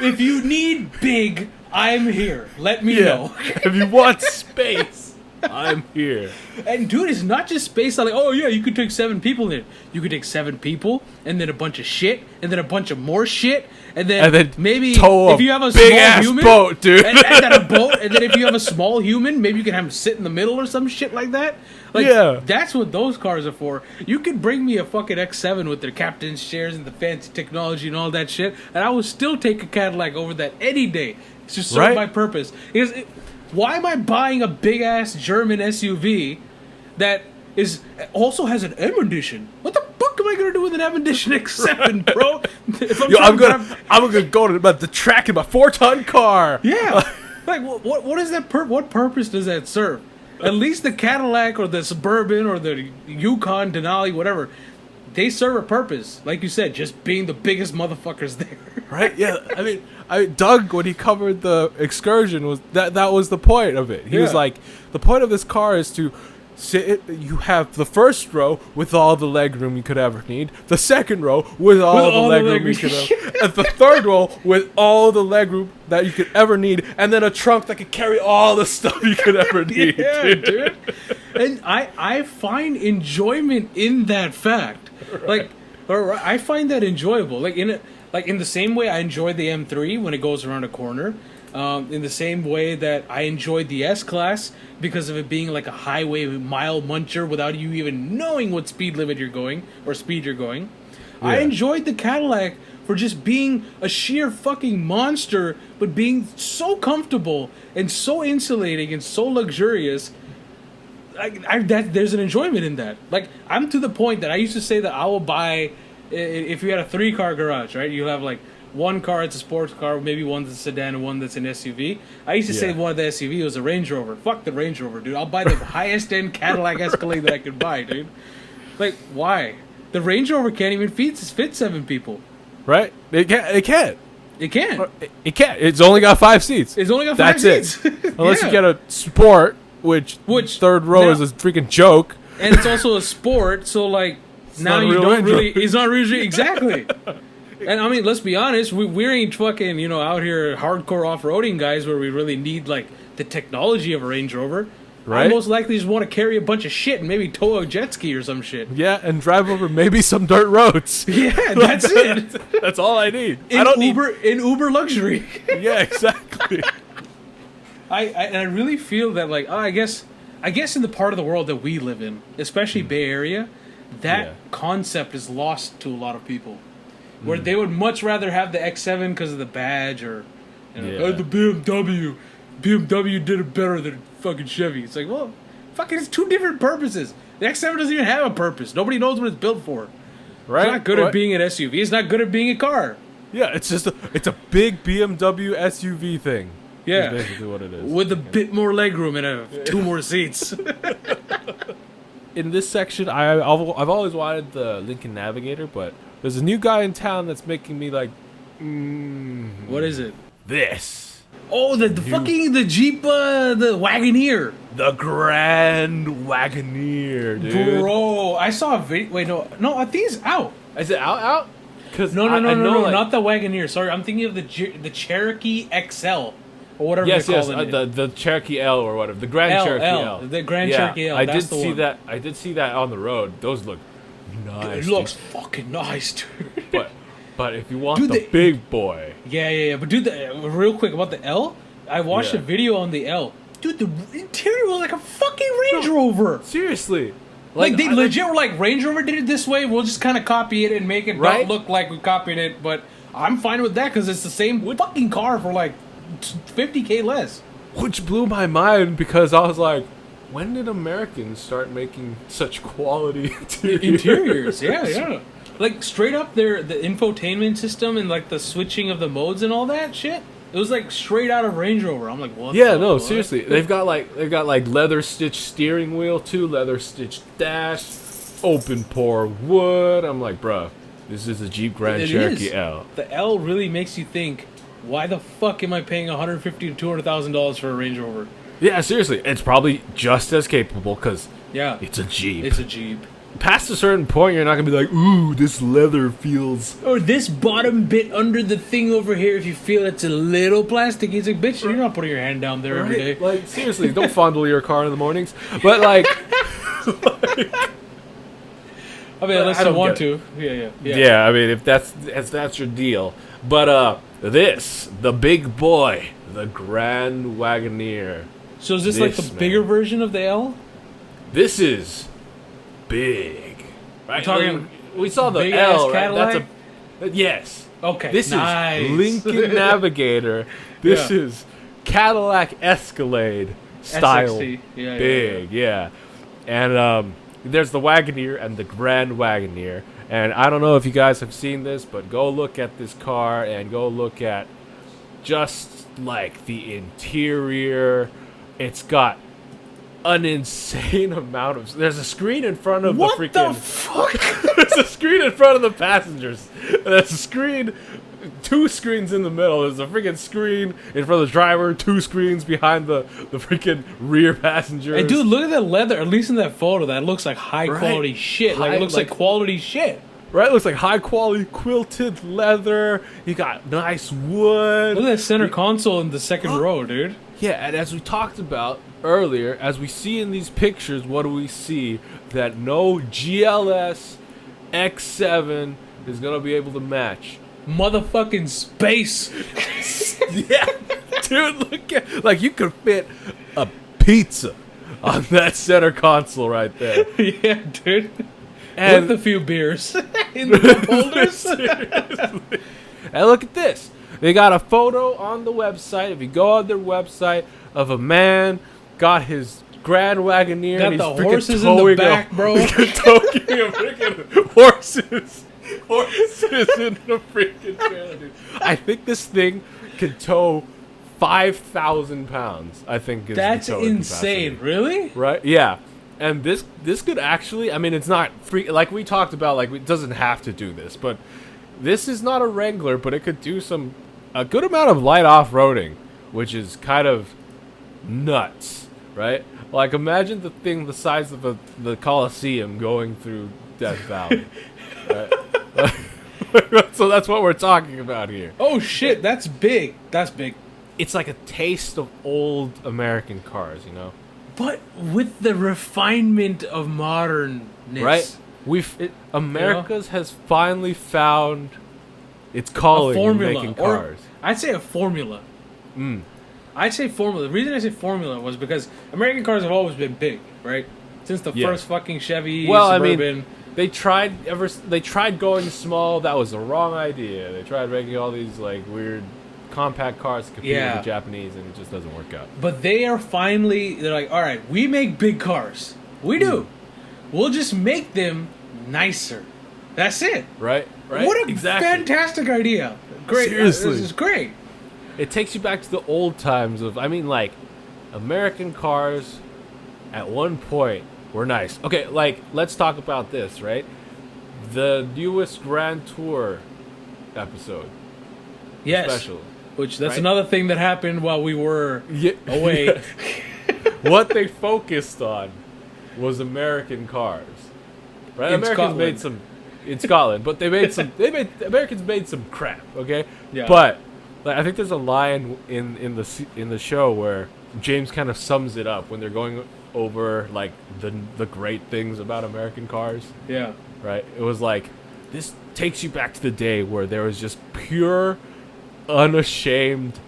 If you need big. I'm here. Let me know. If you want space, I'm here. And dude, it's not just space. Like, oh yeah, you could take 7 people in it. You could take 7 people, and then a bunch of shit, and then a bunch of more shit, and then maybe if you have a small human, boat, dude, and then a boat, and then if you have a small human, maybe you can have him sit in the middle or some shit like that. Like, that's what those cars are for. You could bring me a fucking X7 with their captain's chairs and the fancy technology and all that shit, and I would still take a Cadillac over that any day. It's just serve my purpose. Because why am I buying a big ass German SUV that also has an M edition? What the fuck am I gonna do with an M edition X7, bro? I'm gonna go to the track in my 4-ton car. Yeah, like what is that? What purpose does that serve? At least the Cadillac or the Suburban or the Yukon, Denali, whatever. They serve a purpose, like you said, just being the biggest motherfuckers there. Right? Yeah. I mean, Doug, when he covered the Excursion, was that was the point of it. He was like, the point of this car is to You have the first row with all the legroom you could ever need, the second row with all the legroom you could ever, and the third row with all the legroom that you could ever need, and then a trunk that could carry all the stuff you could ever need. Yeah, dude. And I find enjoyment in that fact. Like, or I find that enjoyable. Like in the same way I enjoy the M3 when it goes around a corner. In the same way that I enjoyed the S-Class because of it being like a highway mile muncher without you even knowing what speed limit you're going or speed you're going. Yeah. I enjoyed the Cadillac for just being a sheer fucking monster, but being so comfortable and so insulating and so luxurious. There's an enjoyment in that. Like, I'm to the point that I used to say that I will buy, if you had a 3-car garage, right? You have like one car that's a sports car, maybe one that's a sedan, and one that's an SUV. I used to say one of the SUV was a Range Rover. Fuck the Range Rover, dude. I'll buy the highest end Cadillac Escalade that I could buy, dude. Like, why? The Range Rover can't even fit 7 people. Right? It can't. It can't. It can't. It's only got 5 seats. It's only got 5 seats. That's it. Unless you get a Sport, which third row is a freaking joke. And it's also a Sport, so like now you don't really. It's not really exactly. And I mean, let's be honest, we ain't fucking, out here hardcore off-roading guys where we really need, like, the technology of a Range Rover. Right? I most likely just want to carry a bunch of shit and maybe tow a jet ski or some shit. Yeah, and drive over maybe some dirt roads. Yeah, that's it. That's all I need. In Uber luxury. Yeah, exactly. I really feel that, like, I guess in the part of the world that we live in, especially Bay Area, that concept is lost to a lot of people. Where they would much rather have the X7 because of the badge or the BMW. BMW did it better than fucking Chevy. It's like, well, fucking it's 2 different purposes. The X7 doesn't even have a purpose. Nobody knows what it's built for. Right? It's not good at being an SUV. It's not good at being a car. Yeah, it's just it's a big BMW SUV thing. Yeah. That's basically what it is. With a bit more legroom and 2 more seats. In this section, I've always wanted the Lincoln Navigator, but there's a new guy in town that's making me like, what is it? This. Oh, the Jeep, the Wagoneer. The Grand Wagoneer, dude. Bro, I saw a video. Wait, no, I think it's out. Is it out? Cause no, not the Wagoneer. Sorry, I'm thinking of the Cherokee XL. Or whatever yes, they're calling it. The Cherokee L or whatever. The Grand Cherokee L. The Grand Cherokee L. I did see that. I did see that on the road. Those look nice. It looks fucking nice, dude. But if you want the big boy. Yeah. But dude, real quick about the L, I watched a video on the L. Dude, the interior was like a fucking Range Rover. Seriously. Like they legit were like, Range Rover did it this way, we'll just kind of copy it and make it not look like we copied it. But I'm fine with that because it's the same fucking car for like $50K less. Which blew my mind because I was like, when did Americans start making such quality interiors? Yeah. Like straight up the infotainment system and like the switching of the modes and all that shit. It was like straight out of Range Rover. I'm like, what? Yeah, no, seriously. They've got like leather stitched steering wheel too, leather stitched dash, open pore wood. I'm like, bruh, this is a Jeep Grand Cherokee L. The L really makes you think, why the fuck am I paying $150,000 to $200,000 for a Range Rover? Yeah, seriously, it's probably just as capable because it's a Jeep. It's a Jeep. Past a certain point, you're not gonna be like, ooh, this leather feels. Or this bottom bit under the thing over here, if you feel it's a little plasticky, it's like, bitch, you're not putting your hand down there every day. Like, seriously, don't fondle your car in the mornings. But like, I mean, unless you want to. Yeah. Yeah, I mean, if that's your deal. But the big boy, the Grand Wagoneer. So is this like the bigger version of the L? This is big. Right? Talking we saw the big L, ass right? Cadillac? Yes. Okay. This is Lincoln Navigator. This is Cadillac Escalade style. SXT. Yeah. And there's the Wagoneer and the Grand Wagoneer. And I don't know if you guys have seen this, but go look at this car and go look at just like the interior. It's got an insane amount of. There's a screen in front of the freaking. What the fuck? There's a screen in front of the passengers. There's a screen 2 screens in the middle. There's a freaking screen in front of the driver, 2 screens behind the freaking rear passengers. Hey, dude, look at that leather. At least in that photo, that looks like high quality shit. Like, it looks like quality shit. Right? It looks like high quality quilted leather. You got nice wood. Look at that center console in the second row, dude. Yeah, and as we talked about earlier, as we see in these pictures, what do we see? That no GLS X7 is going to be able to match. Motherfucking space. Yeah, dude, look at, like, you could fit a pizza on that center console right there. Yeah, dude. And with a few beers in the cup holders. And look at this. They got a photo on the website. If you go on their website, of a man got his Grand Wagoneer. Got and he's the horses in the back, bro. Towing a freaking horses. Horses in the freaking trailer, dude. I think this thing can tow 5,000 pounds. I think is that's the towing insane. capacity. Really? Right? Yeah. And this could actually, I mean, it's not free, like we talked about, like it doesn't have to do this, but this is not a Wrangler, but it could do a good amount of light off-roading, which is kind of nuts, right? Like imagine the thing the size of the Coliseum going through Death Valley. Right? So that's what we're talking about here. Oh shit, that's big. That's big. It's like a taste of old American cars, you know? But with the refinement of modernness. Right? America's has finally found its calling in making cars. I'd say a formula. I'd say formula. The reason I say formula was because American cars have always been big, right? Since the first fucking Chevy Suburban. I mean, they tried going small. That was the wrong idea. They tried making all these like weird compact cars to compete with the Japanese, and it just doesn't work out. But they're like, all right, we make big cars. We do. We'll just make them nicer. That's it. Right? What a fantastic idea. Great. Seriously. This is great. It takes you back to the old times of, I mean, like, American cars at one point were nice. Okay, like, let's talk about this, right? The newest Grand Tour episode. Yes. Special. Which, that's another thing that happened while we were away. What they focused on was American cars. Right? Americans made some in Scotland, but Americans made some crap, okay? Yeah. But like, I think there's a line in the show where James kind of sums it up when they're going over like the great things about American cars. Yeah. Right? It was like, this takes you back to the day where there was just pure, unashamed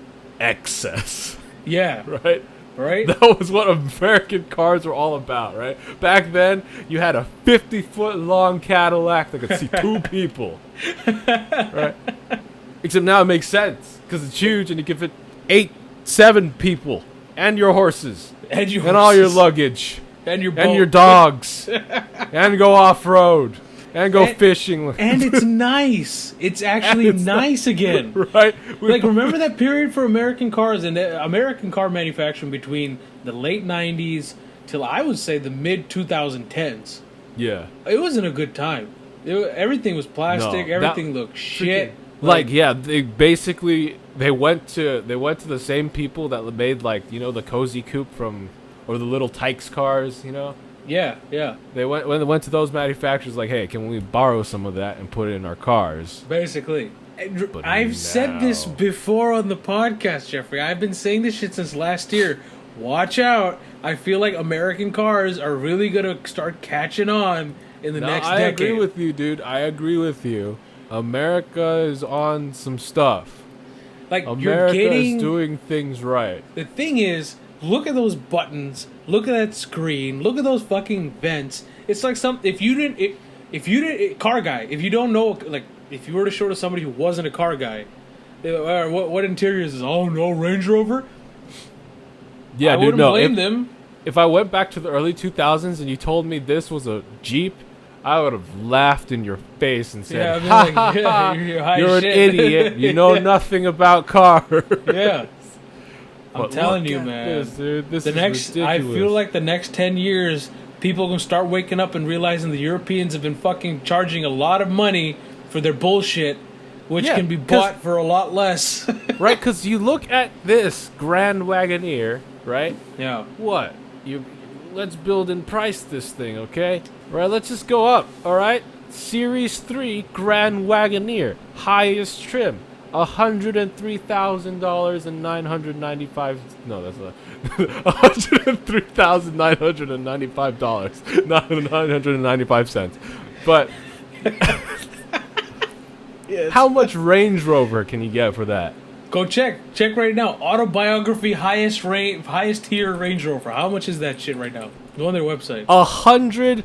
excess. Yeah. Right? Right? That was what American cars were all about, right? Back then, you had a 50-foot long Cadillac that could see 2 people. Right? Except now it makes sense, because it's huge and you can fit 7 people. And your horses. And all your luggage. And your boat. And your dogs. And go off-road. And go fishing. And it's nice. It's actually nice again. Right? Like, remember that period for American cars and American car manufacturing between the late 90s till, I would say, the mid-2010s. Yeah. It wasn't a good time. Everything was plastic. Everything looked shit. Like, yeah, they basically, they went to the same people that made, like, you know, the Cozy Coupe or the little Tykes cars, you know? Yeah, yeah. They went to those manufacturers like, hey, can we borrow some of that and put it in our cars? Basically. But I've said this before on the podcast, Jeffrey. I've been saying this shit since last year. Watch out. I feel like American cars are really going to start catching on in the next decade. I agree with you, dude. I agree with you. America is on some stuff. Like, America is doing things right. The thing is, look at those buttons. Look at that screen. Look at those fucking vents. It's like if you didn't car guy. If you don't know, like, if you were to show to somebody who wasn't a car guy, they're like, what interior is this? Oh no, Range Rover. Yeah, I dude. wouldn't No, blame them. If I went back to the early 2000s and you told me this was a Jeep, I would have laughed in your face and said, you're an idiot. You know nothing about cars. Yeah. I'm telling you, man. This, dude. This is ridiculous. I feel like the next 10 years, people are going to start waking up and realizing the Europeans have been fucking charging a lot of money for their bullshit. which Yeah, can be 'cause- bought for a lot less. Right? Because you look at this Grand Wagoneer, right? Yeah. What? Let's build and price this thing, okay? All right, let's just go up, all right? Series 3 Grand Wagoneer, highest trim, $103,000 and 995. No, that's not. $103,995, not 995 cents. But how much Range Rover can you get for that? Go check right now. Autobiography highest tier Range Rover. How much is that shit right now? Go on their website. 100.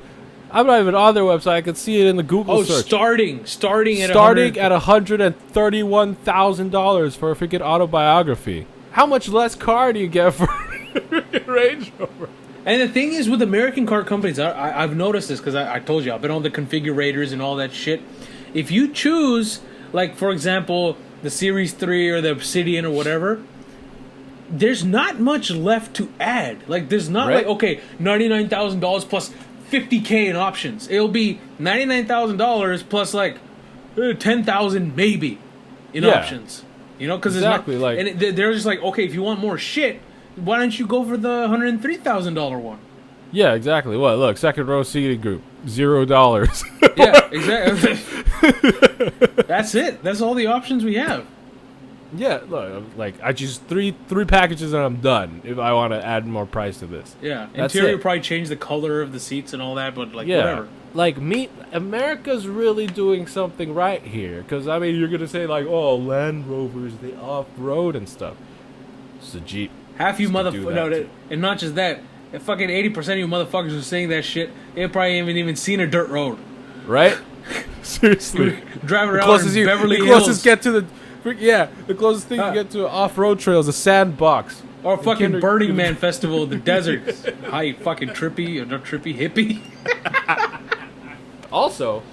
I'm not even on their website. I could see it in the Google search. starting at $131,000 for a freaking autobiography. How much less car do you get for a Range Rover? And the thing is, with American car companies, I've noticed this because I told you I've been on the configurators and all that shit. If you choose, like for example, the Series 3 or the Obsidian or whatever, there's not much left to add. Like there's not like okay, $99,000 plus $50K in options. It'll be $99,000 plus like $10,000 maybe in options. You know, because exactly, it's not, like, and they're just like, okay, if you want more shit, why don't you go for the $103,000 one? Yeah, exactly. What? Look, second row seating group, $0. Yeah, exactly. That's it. That's all the options we have. Yeah, look, like I choose three packages and I'm done. If I want to add more price to this, Yeah, That's interior it. probably change the color of the seats and all that, but like yeah, whatever. like America's really doing something right here. Because I mean, you're gonna say like, oh, Land Rovers, they off road and stuff. It's a Jeep. Half you Just to do motherfuckers, that no, too. and not just that. If fucking 80% of you motherfuckers who saying that shit, they probably haven't even seen a dirt road. Right? Seriously. Driving The around closest in Beverly the Hills. closest get to the the closest thing you get to an off-road trail is a sandbox. Or fucking Burning Man festival in the desert. How you fucking trippy, or not trippy, hippie? Also,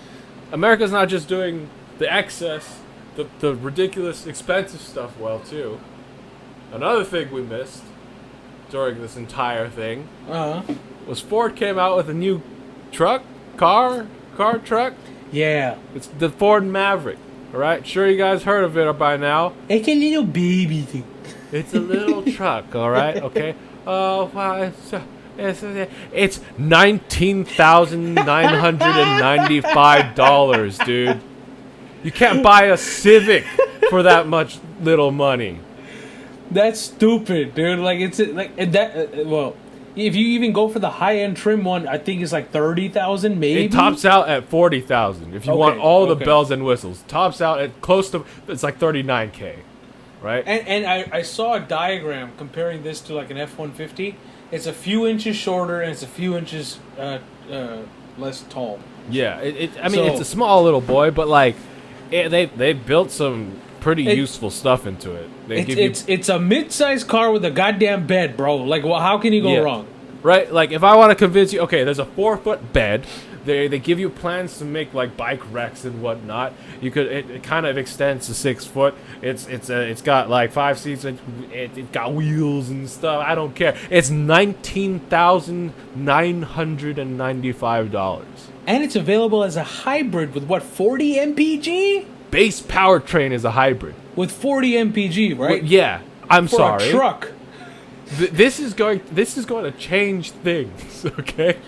America's not just doing the excess, the ridiculous expensive stuff well too. Another thing we missed during this entire thing was Ford came out with a new truck. Yeah. It's the Ford Maverick. All right, sure you guys heard of it by now. It's a little baby thing. It's a little truck, all right, okay. Oh, wow, it's $19,995, dude. You can't buy a Civic for that much little money. That's stupid, dude. Like it's like that. Well, if you even go for the high end trim one, I think it's like 30,000, maybe. It tops out at 40,000 if you want all the bells and whistles. Tops out at close to it's like 39K, right? And I saw a diagram comparing this to like an F-150. It's a few inches shorter and it's a few inches less tall. Yeah, I mean it's a small little boy, but like they built some pretty useful stuff into it. It's a mid-sized car with a goddamn bed, bro. Like, well, how can you go wrong? Right? Like, if I want to convince you, okay, there's a 4-foot bed. They give you plans to make like bike racks and whatnot. You could it kind of extends to 6 foot. It's got like 5 seats and it got wheels and stuff. I don't care. It's $19,995. And it's available as a hybrid with what, 40 mpg? Base powertrain is a hybrid With 40 mpg, right? yeah, I'm For sorry. a truck. This is going to change things. Okay.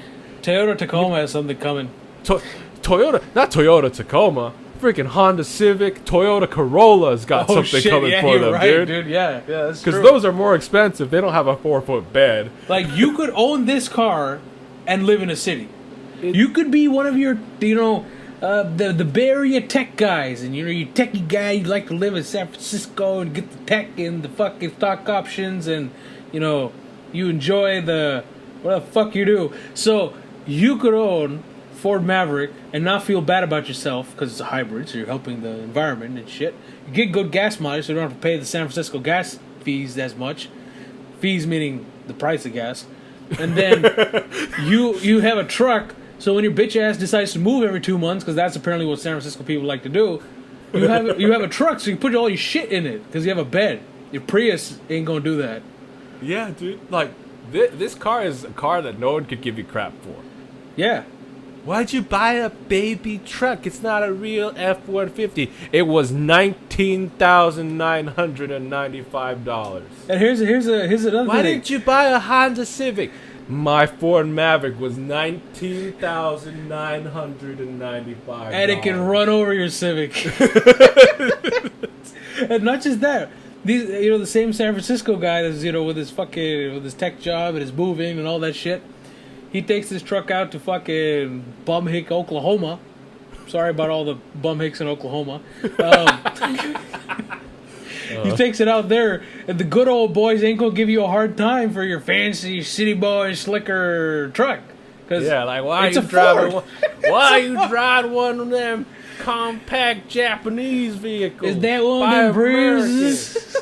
Toyota Tacoma has something coming. Toyota, not Toyota Tacoma. Freaking Honda Civic, Toyota Corolla's got something coming for them, right, dude. Yeah, that's true. Because those are more expensive. They don't have a 4-foot bed. Like, you could own this car and live in a city. You could be one of your, the Bay Area tech guys, and you techie guy, you like to live in San Francisco and get the tech and the fucking stock options, and you enjoy what the fuck you do. So you could own Ford Maverick and not feel bad about yourself because it's a hybrid, so you're helping the environment and shit. You get good gas mileage, so you don't have to pay the San Francisco gas fees as much. Fees meaning the price of gas. And then you have a truck. So when your bitch ass decides to move every 2 months, because that's apparently what San Francisco people like to do, you have a truck, so you put all your shit in it because you have a bed. Your Prius ain't gonna do that. Yeah, dude. Like, this car is a car that no one could give you crap for. Yeah, Why'd you buy a baby truck? It's not a real F-150. It was $19,995. And here's another Why thing. didn't you buy a Honda Civic? My Ford Maverick was $19,995. And it can run over your Civic. And not just that. These, the same San Francisco guy that's, with his tech job and his moving and all that shit. He takes his truck out to fucking Bumhick, Oklahoma. Sorry about all the Bumhicks in Oklahoma. He takes it out there, and the good old boys ain't gonna give you a hard time for your fancy city boy slicker truck. Yeah, like why are you driving one of them compact Japanese vehicles? Is that one of them bruises?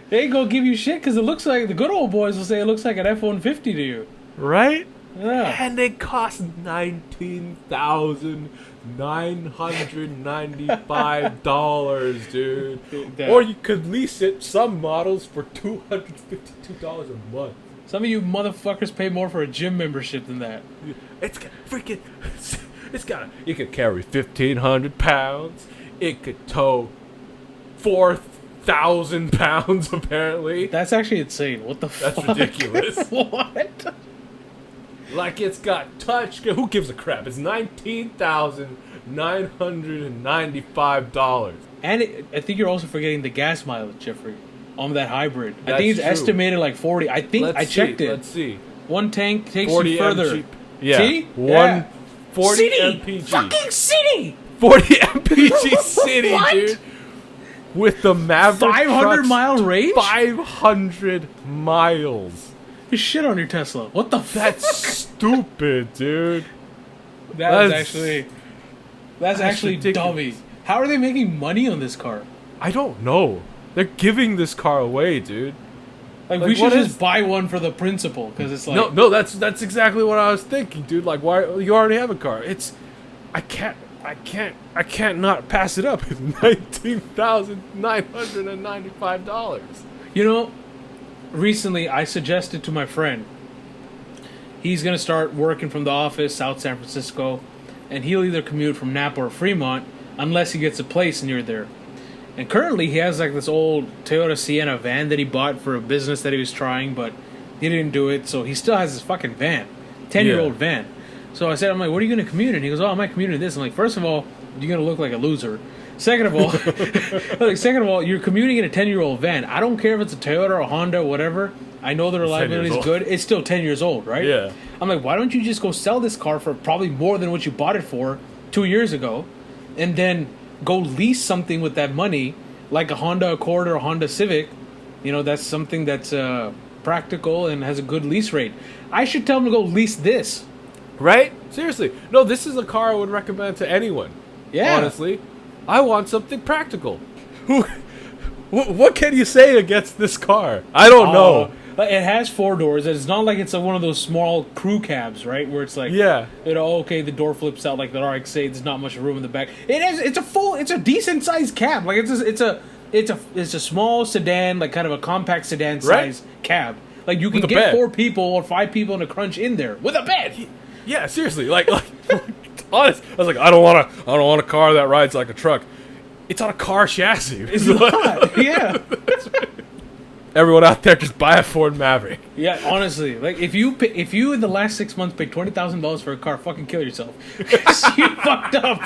They ain't gonna give you shit because it looks like the good old boys will say it looks like an F-150 to you, right? Yeah, and it costs $19,995, dude. Or you could lease it. Some models for $252 a month. Some of you motherfuckers pay more for a gym membership than that. It could carry 1,500 pounds. It could tow 4,000 pounds. Apparently, that's actually insane. What the fuck? That's ridiculous. What? Like it's got touch. Who gives a crap? It's $19,995. And I think you're also forgetting the gas mileage, Jeffrey, on that hybrid. I That's think it's true. estimated like 40. I think I checked it. Let's see. One tank takes 40 you further. MG. Yeah. See? 40 City! MPG. Fucking city! 40 MPG city, What? dude. With the Maverick 500 mile range? 500 miles. You shit on your Tesla. What the fuck? That's stupid, dude. That's That's actually ridiculous. dummy. How are they making money on this car? I don't know. They're giving this car away, dude. Like Like, we should what just is- buy one for the principal because it's like No, that's exactly what I was thinking, dude. Like, why you already have a car? I can't not pass it up. It's $19,995. Recently I suggested to my friend. He's gonna start working from the office, South San Francisco, and he'll either commute from Napa or Fremont unless he gets a place near there. And currently he has like this old Toyota Sienna van that he bought for a business that he was trying, but he didn't do it, so he still has his fucking van. 10-year-old van. So I said, I'm like, what are you gonna commute in? He goes, I might commute in this. I'm like, first of all, you're gonna look like a loser. Second of all, you're commuting in a 10-year-old van. I don't care if it's a Toyota or a Honda or whatever. I know the reliability is good. It's still 10 years old, right? Yeah. I'm like, why don't you just go sell this car for probably more than what you bought it for 2 years ago, and then go lease something with that money, like a Honda Accord or a Honda Civic. That's something that's practical and has a good lease rate. I should tell him to go lease this. Right? Seriously. No, this is a car I would recommend to anyone. Yeah. Honestly. I want something practical. What can you say against this car? I don't know. It has 4 doors. It's not like it's one of those small crew cabs, right? Where it's like, okay, the door flips out like the RX-8. There's not much room in the back. It's a decent sized cab. Like it's a small sedan, like kind of a compact sedan size cab. Like you can get 4 people or 5 people in a crunch in there with a bed. Yeah, seriously. Like honest. I was like, I don't want a car that rides like a truck. It's on a car chassis. It's not. Yeah. Everyone out there, just buy a Ford Maverick. Yeah, honestly, like if you in the last 6 months paid $20,000 for a car, fucking kill yourself. 'Cause you fucked up.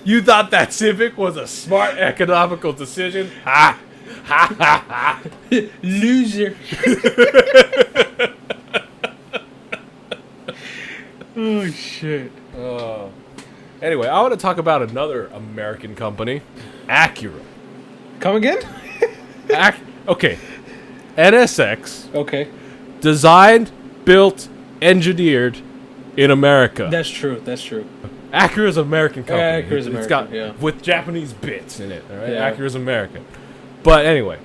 You thought that Civic was a smart, economical decision? Ha! Ha ha ha! Loser. Oh shit. Anyway, I want to talk about another American company, Acura. Come again? Okay. NSX. Okay. Designed, built, engineered in America. That's true. Acura's an American company. Yeah, Acura's It's American, got yeah. with Japanese bits in it. All right, Yeah. Acura's American. But anyway,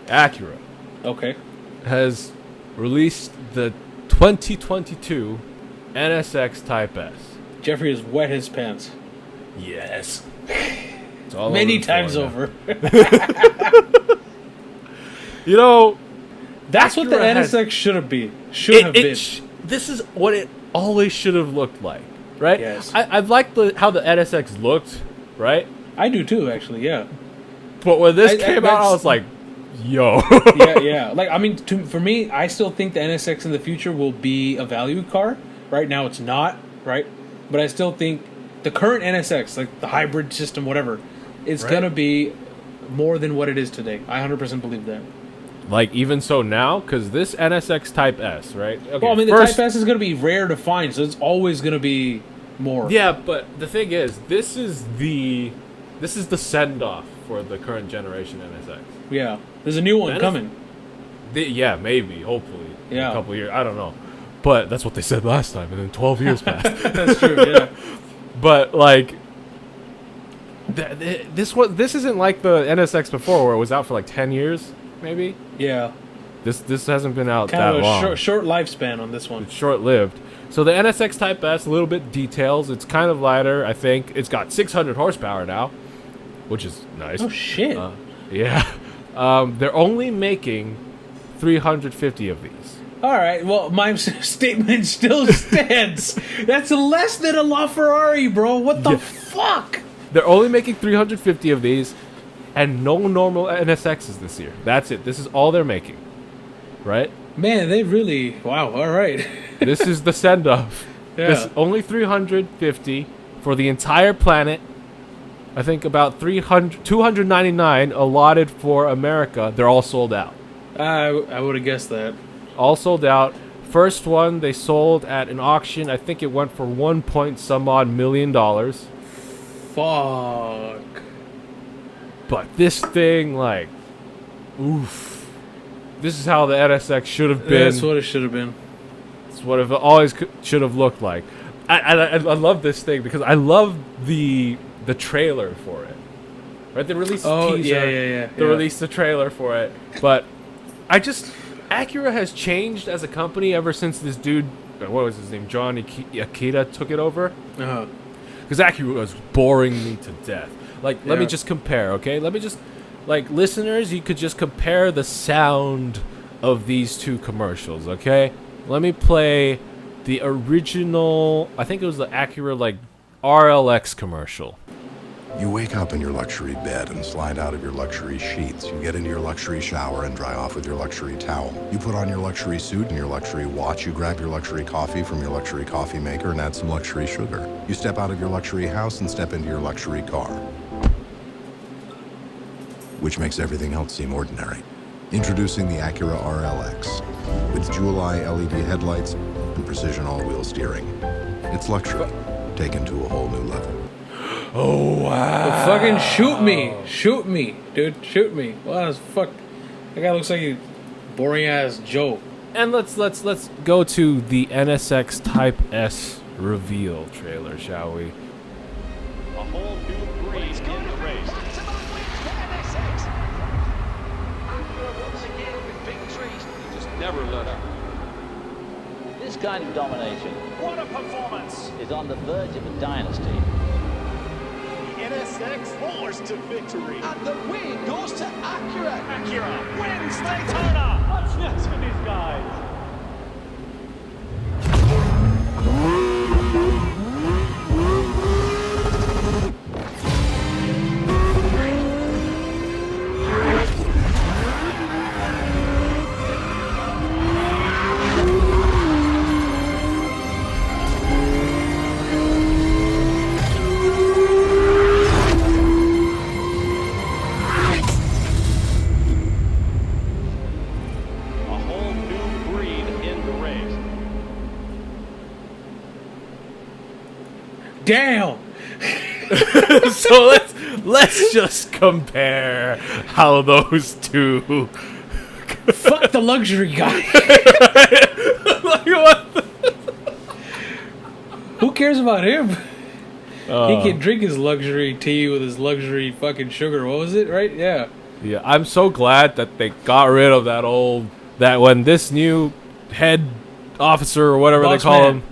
Acura Okay. has released the 2022 NSX Type S. Jeffrey has wet his pants. Yes. It's all Many over times Florida. over. That's what the Acura has- NSX should have been. Should have been. This is what it always should have looked like, right? Yes. I like how the NSX looked, right? I do too, actually. Yeah. But when this came out, I was like, yo. Yeah. Like, I mean, for me, I still think the NSX in the future will be a value car. Right now, it's not, right? But I still think the current NSX, like the hybrid system, whatever, it's Right. going to be more than what it is today. I 100% believe that. Like, even so now, because this NSX Type S, right? Okay, Well, I mean, the first, Type S is going to be rare to find, so it's always going to be more. Yeah, but the thing is, this is the send-off for the current generation NSX. Yeah. There's a new one NS coming. Yeah, maybe, hopefully. In Yeah. a couple years. I don't know. But that's what they said last time, and then 12 years passed. That's true, yeah. But, like, this isn't like the NSX before, where it was out for like 10 years, maybe? Yeah. This hasn't been out Kind that of a long. short lifespan on this one. It's short-lived. So the NSX Type S, a little bit details. It's kind of lighter, I think. It's got 600 horsepower now, which is nice. Oh, shit. Yeah. They're only making 350 of these. All right, well, my statement still stands. That's less than a LaFerrari, bro. What the Yeah. fuck? They're only making 350 of these, and no normal NSXs this year. That's it. This is all they're making. Right? Man, they really... Wow, all right. This is the send-off. Yeah. This only 350 for the entire planet. I think about 299 allotted for America. They're all sold out. I would have guessed that. All sold out. First one they sold at an auction. I think it went for $1 odd million. Fuck. But this thing, like, oof. This is how the NSX should have been. That's what it should have been. It's what it always should have looked like. I love this thing because I love the trailer for it. Right? They released a teaser. Yeah. They released the trailer for it. But Acura has changed as a company ever since this dude, what was his name, John Akita took it over. Uh-huh. Because Acura was boring me to death. Like, let me Yeah. just compare, okay? Let me just, like, listeners, you could just compare the sound of these two commercials, okay? Let me play the original, I think it was the Acura, like, RLX commercial. You wake up in your luxury bed and slide out of your luxury sheets. You get into your luxury shower and dry off with your luxury towel. You put on your luxury suit and your luxury watch. You grab your luxury coffee from your luxury coffee maker and add some luxury sugar. You step out of your luxury house and step into your luxury car, which makes everything else seem ordinary. Introducing the Acura RLX with jewel eye LED headlights and precision all-wheel steering. It's luxury taken to a whole new level. Oh, wow. Well, fucking shoot me. Shoot me, dude. Shoot me. Wow, fuck. That guy looks like a boring-ass Joe. And let's go to the NSX Type S reveal trailer, shall we? A whole new breed in the race. Once again with victories. Just never let up. This kind of domination What a performance! is on the verge of a dynasty. NSX roars to victory. And the win goes to Acura. Acura wins Daytona. What's next for these guys? A whole new breed in the race. Damn. So let's just compare how those two. Fuck the luxury guy. Like, what the- Who cares about him? Oh. He can drink his luxury tea with his luxury fucking sugar. What was it, right? Yeah. Yeah, I'm so glad that they got rid of that when this new head officer or whatever Boss they call man. him,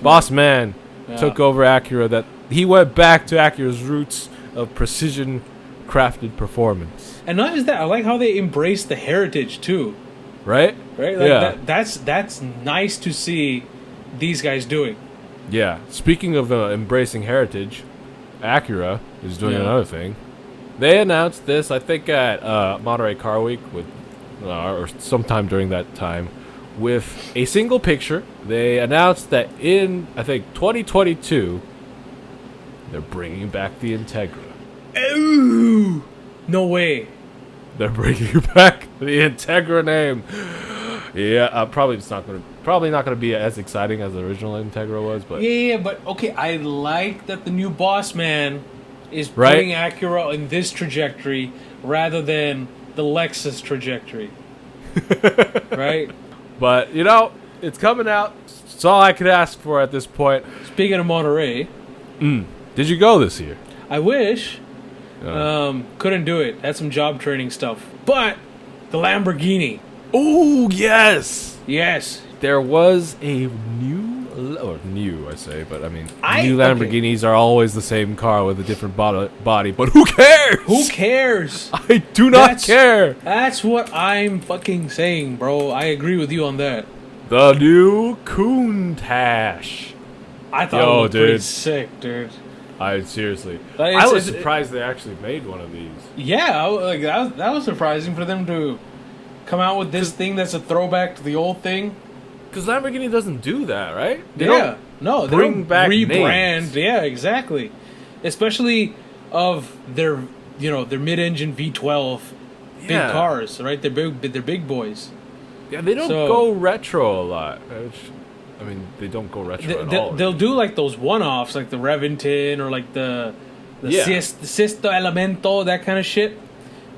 Boss man, Yeah. took over Acura, that he went back to Acura's roots of precision crafted performance. And not just that, I like how they embrace the heritage too. right? Right? Like that's nice to see these guys doing. Yeah. Speaking of embracing heritage, Acura is doing another thing. They announced this, I think, at Monterey Car Week or sometime during that time, with a single picture. They announced that in, I think, 2022, they're bringing back the Integra. Ooh, no way. They're bringing back the Integra name. Yeah, probably not gonna be as exciting as the original Integra was, but Yeah, but okay, I like that the new boss man is Right. putting Acura in this trajectory rather than the Lexus trajectory. Right? But you know, it's coming out. It's all I could ask for at this point. Speaking of Monterey, Did you go this year? I wish. Couldn't do it. Had some job training stuff. But the Lamborghini. Oh yes, Yes. there was a new, I say, but I mean, new okay. Lamborghinis are always the same car with a different body. But who cares? Who cares? I do not care. That's what I'm fucking saying, bro. I agree with you on that. The new Countach. I thought Yo, it was pretty dude. sick, dude. Seriously, Like, I was it's- surprised they actually made one of these. Yeah, like that was surprising for them to come out with this thing that's a throwback to the old thing. Because Lamborghini doesn't do that, right? They Yeah, no, they bring don't back rebrand. names. Yeah, exactly. Especially of their mid-engine V12 big Yeah. cars, right? They're big boys. Yeah, they don't So- go retro a lot. I mean, they don't go retro at all. They'll do like those one-offs, like the Reventon or like the Yeah. Sisto Elemento, that kind of shit.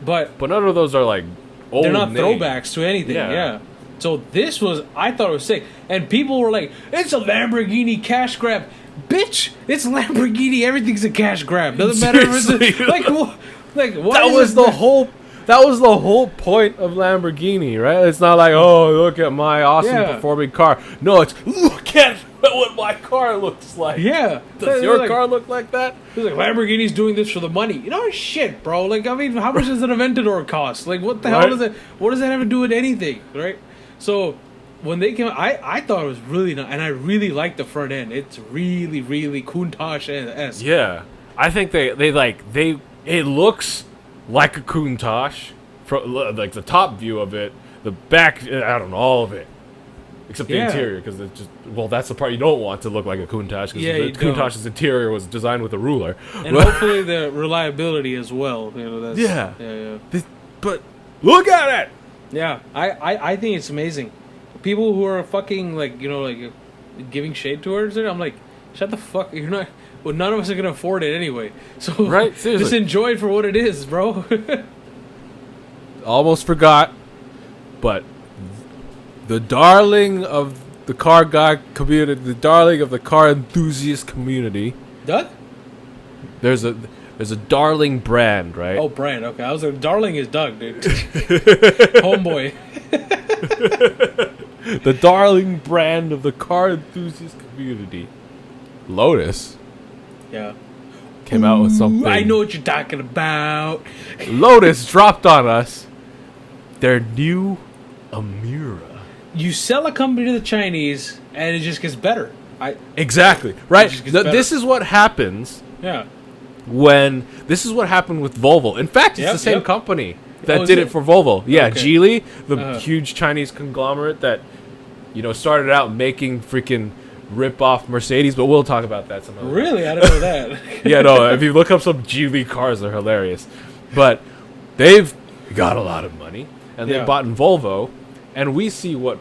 But But none of those are like old they're not names. throwbacks to anything. Yeah. Yeah. So this was, I thought it was sick, and people were like, "It's a Lamborghini cash grab, bitch! It's Lamborghini. Everything's a cash grab. Doesn't matter if it's Seriously. like why That is was it the whole. That was the whole point of Lamborghini, right? It's not like, oh, look at my awesome Yeah. performing car. No, it's look at what my car looks like. Yeah. Does They're your like, car look like that? It's like Lamborghini's doing this for the money. You know, shit, bro. Like, I mean, how much does an Aventador cost? Like, what the hell Right. does it? What does that have to do with anything, right? So when they came, I thought it was really nice, and I really like the front end. It's really, really Countach-esque. Yeah, I think it looks like a Countach from like the top view of it, the back, I don't know, all of it, except the Yeah. interior, because it's just that's the part you don't want to look like a Countach, because Yeah, you don't. Countach's interior was designed with a ruler. And hopefully the reliability as well. You know, that's, Yeah. yeah. But look at it. Yeah, I think it's amazing. People who are fucking like giving shade towards it, I'm like, shut the fuck. You're not. Well, none of us are gonna afford it anyway. So Right, seriously. just enjoy it for what it is, bro. Almost forgot, but the darling of the car guy community, the darling of the car enthusiast community. Doug? There's a darling brand, right? Oh, brand. Okay, I was like, darling is Doug, dude. Homeboy. The darling brand of the car enthusiast community, Lotus, Yeah. came out with something. I know what you're talking about. Lotus dropped on us their new Emira. You sell a company to the Chinese, and it just gets better. Exactly, right? just gets better. This is what happens Yeah. this is what happened with Volvo. In fact, it's Yep, the same yep. company that Oh, is did it? it for Volvo. Yeah, Okay. Geely, the Uh-huh. huge Chinese conglomerate that started out making freaking rip-off Mercedes, but we'll talk about that some other time. Really? I didn't know that. Yeah, no, if you look up some Geely cars, they're hilarious. But they've got a lot of money, and they Yeah. bought in Volvo, and we see what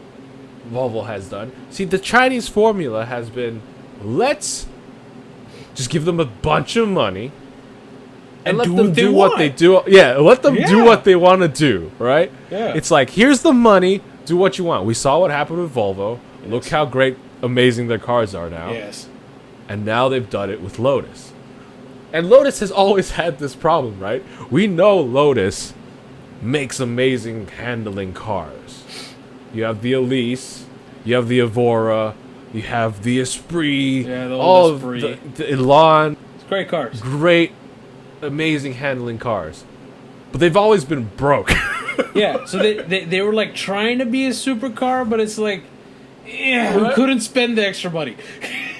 Volvo has done. See, the Chinese formula has been, let's just give them a bunch of money, and let do them what they do what they want. do. Yeah, let them do Yeah. what they want to do, right? Yeah. It's like, here's the money, do what you want. We saw what happened with Volvo. Look how great, amazing their cars are now. Yes. And now they've done it with Lotus. And Lotus has always had this problem, right? We know Lotus makes amazing handling cars. You have the Elise, you have the Evora, you have the Esprit, Yeah, the old all Esprit. of the Elan, It's great cars. great, amazing handling cars. But they've always been broke. Yeah, so they were like trying to be a supercar, but it's like, yeah, we couldn't spend the extra money.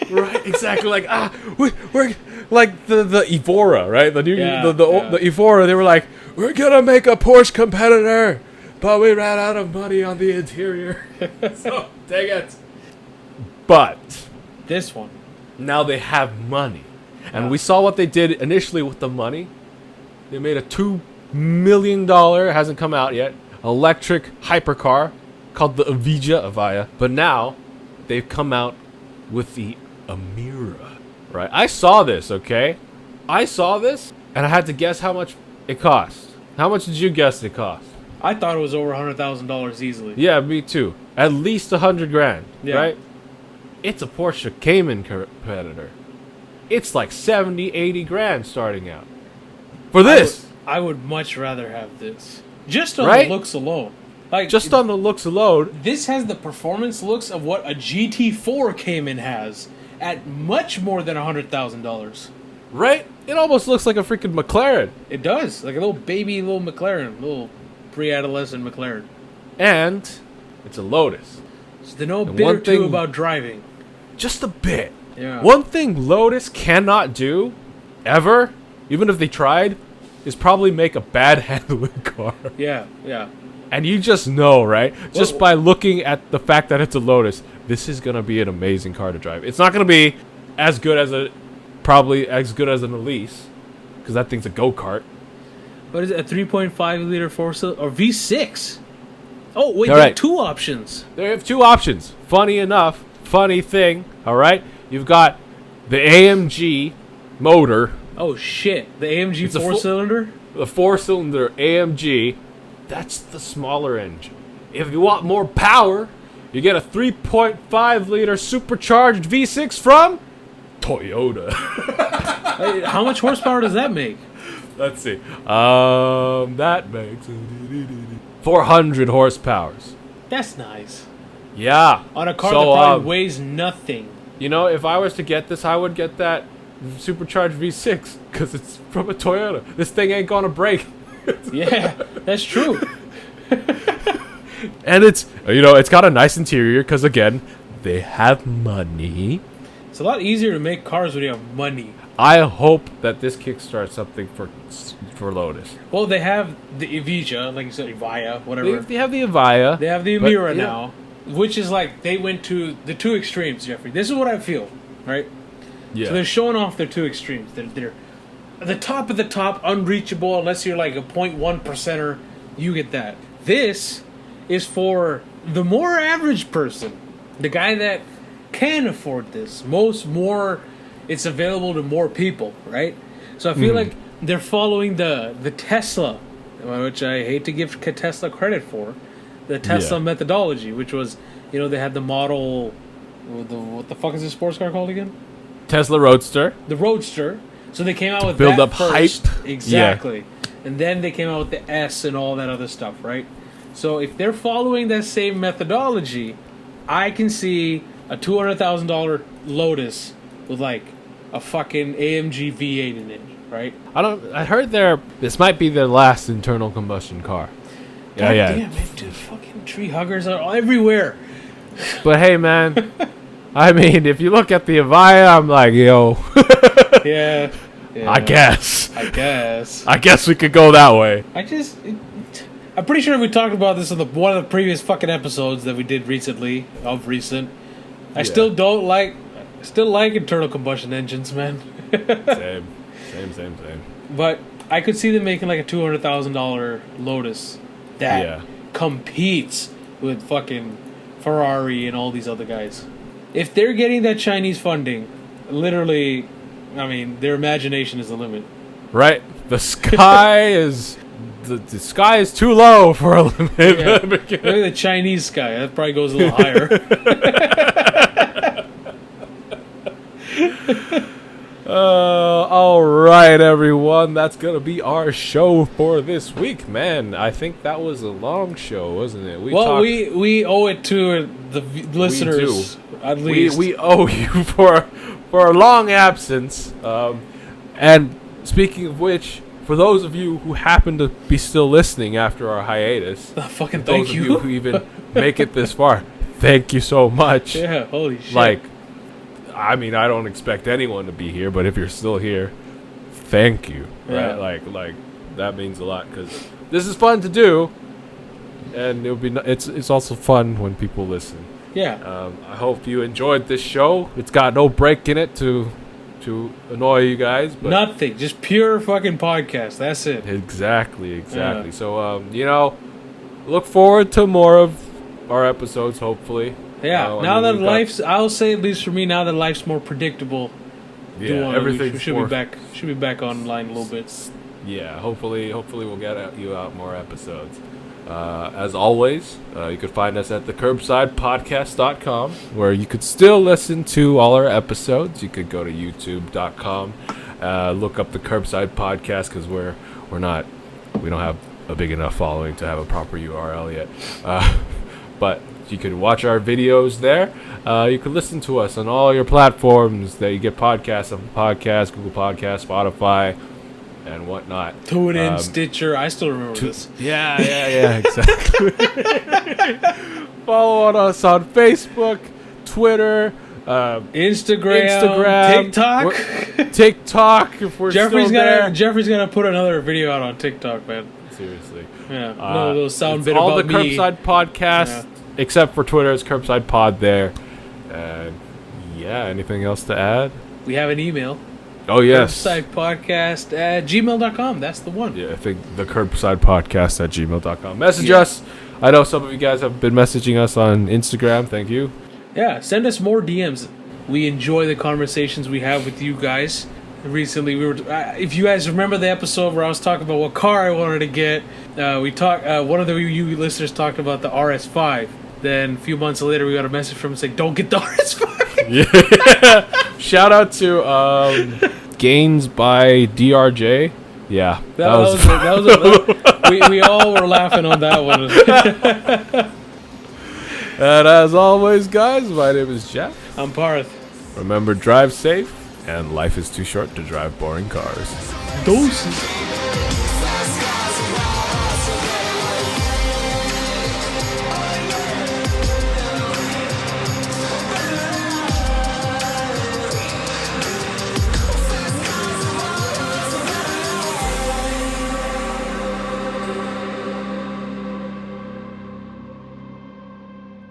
Right, exactly. Like we're like the Evora, right? The new the Evora. They were like, we're gonna make a Porsche competitor, but we ran out of money on the interior. So dang it. But This one, now they have money, and we saw what they did initially with the money. They made a $2 million, hasn't come out yet, electric hypercar called the Avija, but now they've come out with the Emira, right? I saw this, okay? I saw this, and I had to guess how much it cost. How much did you guess it cost? I thought it was over $100,000 easily. Yeah, me too. At least 100 grand, Yeah. right? It's a Porsche Cayman competitor. It's like 70, 80 grand starting out. For this! I would much rather have this. Just on Right? the looks alone. Like, Just on the looks alone, this has the performance looks of what a GT4 Cayman has at much more than $100,000. right? It almost looks like a freaking McLaren. It does. Like a little baby little McLaren. Little pre-adolescent McLaren. And it's a Lotus. So they know a And bit one or two thing- about driving. Just a bit. Yeah. One thing Lotus cannot do, ever, even if they tried, is probably make a bad handling car. Yeah, yeah. And you just know, right? Just Well- by looking at the fact that it's a Lotus, this is going to be an amazing car to drive. It's not going to be as good as probably as good as an Elise, because that thing's a go-kart. What is it? A 3.5 liter four-cylinder or V6? Oh wait, All there are right. two options. They have two options. Funny enough, funny thing, all right? You've got the AMG motor, Oh shit, the AMG It's a four-cylinder. the 4-cylinder AMG. That's the smaller engine. If you want more power, you get a 3.5 liter supercharged V6 from Toyota. Hey, how much horsepower does that make? Let's see. That makes 400 horsepowers. That's nice. Yeah. On a car So, that probably weighs nothing. You know, if I was to get this, I would get that supercharged V6 because it's from a Toyota. This thing ain't gonna break. Yeah, that's true. And it's, you know, it's got a nice interior because, again, they have money. It's a lot easier to make cars when you have money. I hope that this kickstarts something for Lotus. Well, they have the Evija, like you said, Evija, whatever. They have the Avaya. They have the but, Emira yeah. now, which is like they went to the two extremes, Jeffrey. This is what I feel, right? Yeah. So they're showing off their two extremes. They're the top of the top, unreachable unless you're like a 0.1 percenter. You get that. This is for the more average person, the guy that can afford this. It's available to more people, right? So I feel like they're following the Tesla, which I hate to give Tesla credit for, the Tesla methodology, which was, you know, they had the model, what the fuck is this sports car called again? Tesla Roadster. The Roadster. So they came out with build that up first. hype. Exactly. And then they came out with the S and all that other stuff, right? So if they're following that same methodology, I can see a $200,000 Lotus with like a fucking AMG V8 in it, right? I heard this might be their last internal combustion car. God Yeah. damn it, dude. Fucking tree huggers are everywhere. But hey, man, I mean, if you look at the Avaya, I'm like, yo, Yeah. I guess. I guess. We could go that way. I'm pretty sure we talked about this in one of the previous fucking episodes that we did recently, I still like internal combustion engines, man. Same. But I could see them making like a $200,000 Lotus that Yeah. competes with fucking Ferrari and all these other guys. If they're getting that Chinese funding, literally, I mean, their imagination is the limit. Right? The sky is the sky is too low for a limit. Yeah. Look at the Chinese sky. That probably goes a little higher. All right, everyone. That's gonna be our show for this week, man. I think that was a long show, wasn't it? We owe it to the listeners, at least. We owe you for a long absence. And speaking of which, for those of you who happen to be still listening after our hiatus, Fucking those thank of you. you who even make it this far, thank you so much. Yeah, holy shit. Like, I mean, I don't expect anyone to be here, but if you're still here, thank you. Yeah. Right? Like that means a lot because this is fun to do, and it'll be. It's also fun when people listen. Yeah. I hope you enjoyed this show. It's got no break in it to annoy you guys. But Nothing. Just pure fucking podcast. That's it. Exactly. Yeah. So, look forward to more of our episodes, hopefully. Yeah. Now that life's, I'll say at least for me, now that life's more predictable. Everything should be back. Should be back online a little bit. Yeah, hopefully we'll get you out more episodes. As always, you could find us at thecurbsidepodcast.com, where you could still listen to all our episodes. You could go to youtube.com, look up the Curbside Podcast, because we don't have a big enough following to have a proper URL yet. But you could watch our videos there. You could listen to us on all your platforms that you get podcasts on Podcast, Google Podcasts, Spotify, and whatnot. TuneIn, Stitcher. I still remember this. Yeah, exactly. Follow us on Facebook, Twitter, Instagram, TikTok. If we're Jeffrey's still there. Jeffrey's gonna put another video out on TikTok, man. Seriously. Yeah, no little sound it's bit all about the me. Curbside Podcast, except for Twitter. It's Curbside Pod there. And yeah, anything else to add? We have an email. Oh yes, curbsidepodcast@gmail.com. That's the one. Yeah, I think the Curbside Podcast at gmail.com. Message us. I know some of you guys have been messaging us on Instagram. Thank you. Yeah, send us more DMs. We enjoy the conversations we have with you guys. Recently, we were. If you guys remember the episode where I was talking about what car I wanted to get, we talked. One of you listeners talked about the RS5. Then a few months later, we got a message from him saying, "Don't get the RS5." Yeah. Shout out to Gains by DRJ. Yeah, that was we all were laughing on that one. And as always, guys, my name is Jeff. I'm Parth. Remember, drive safe, and life is too short to drive boring cars. Doses.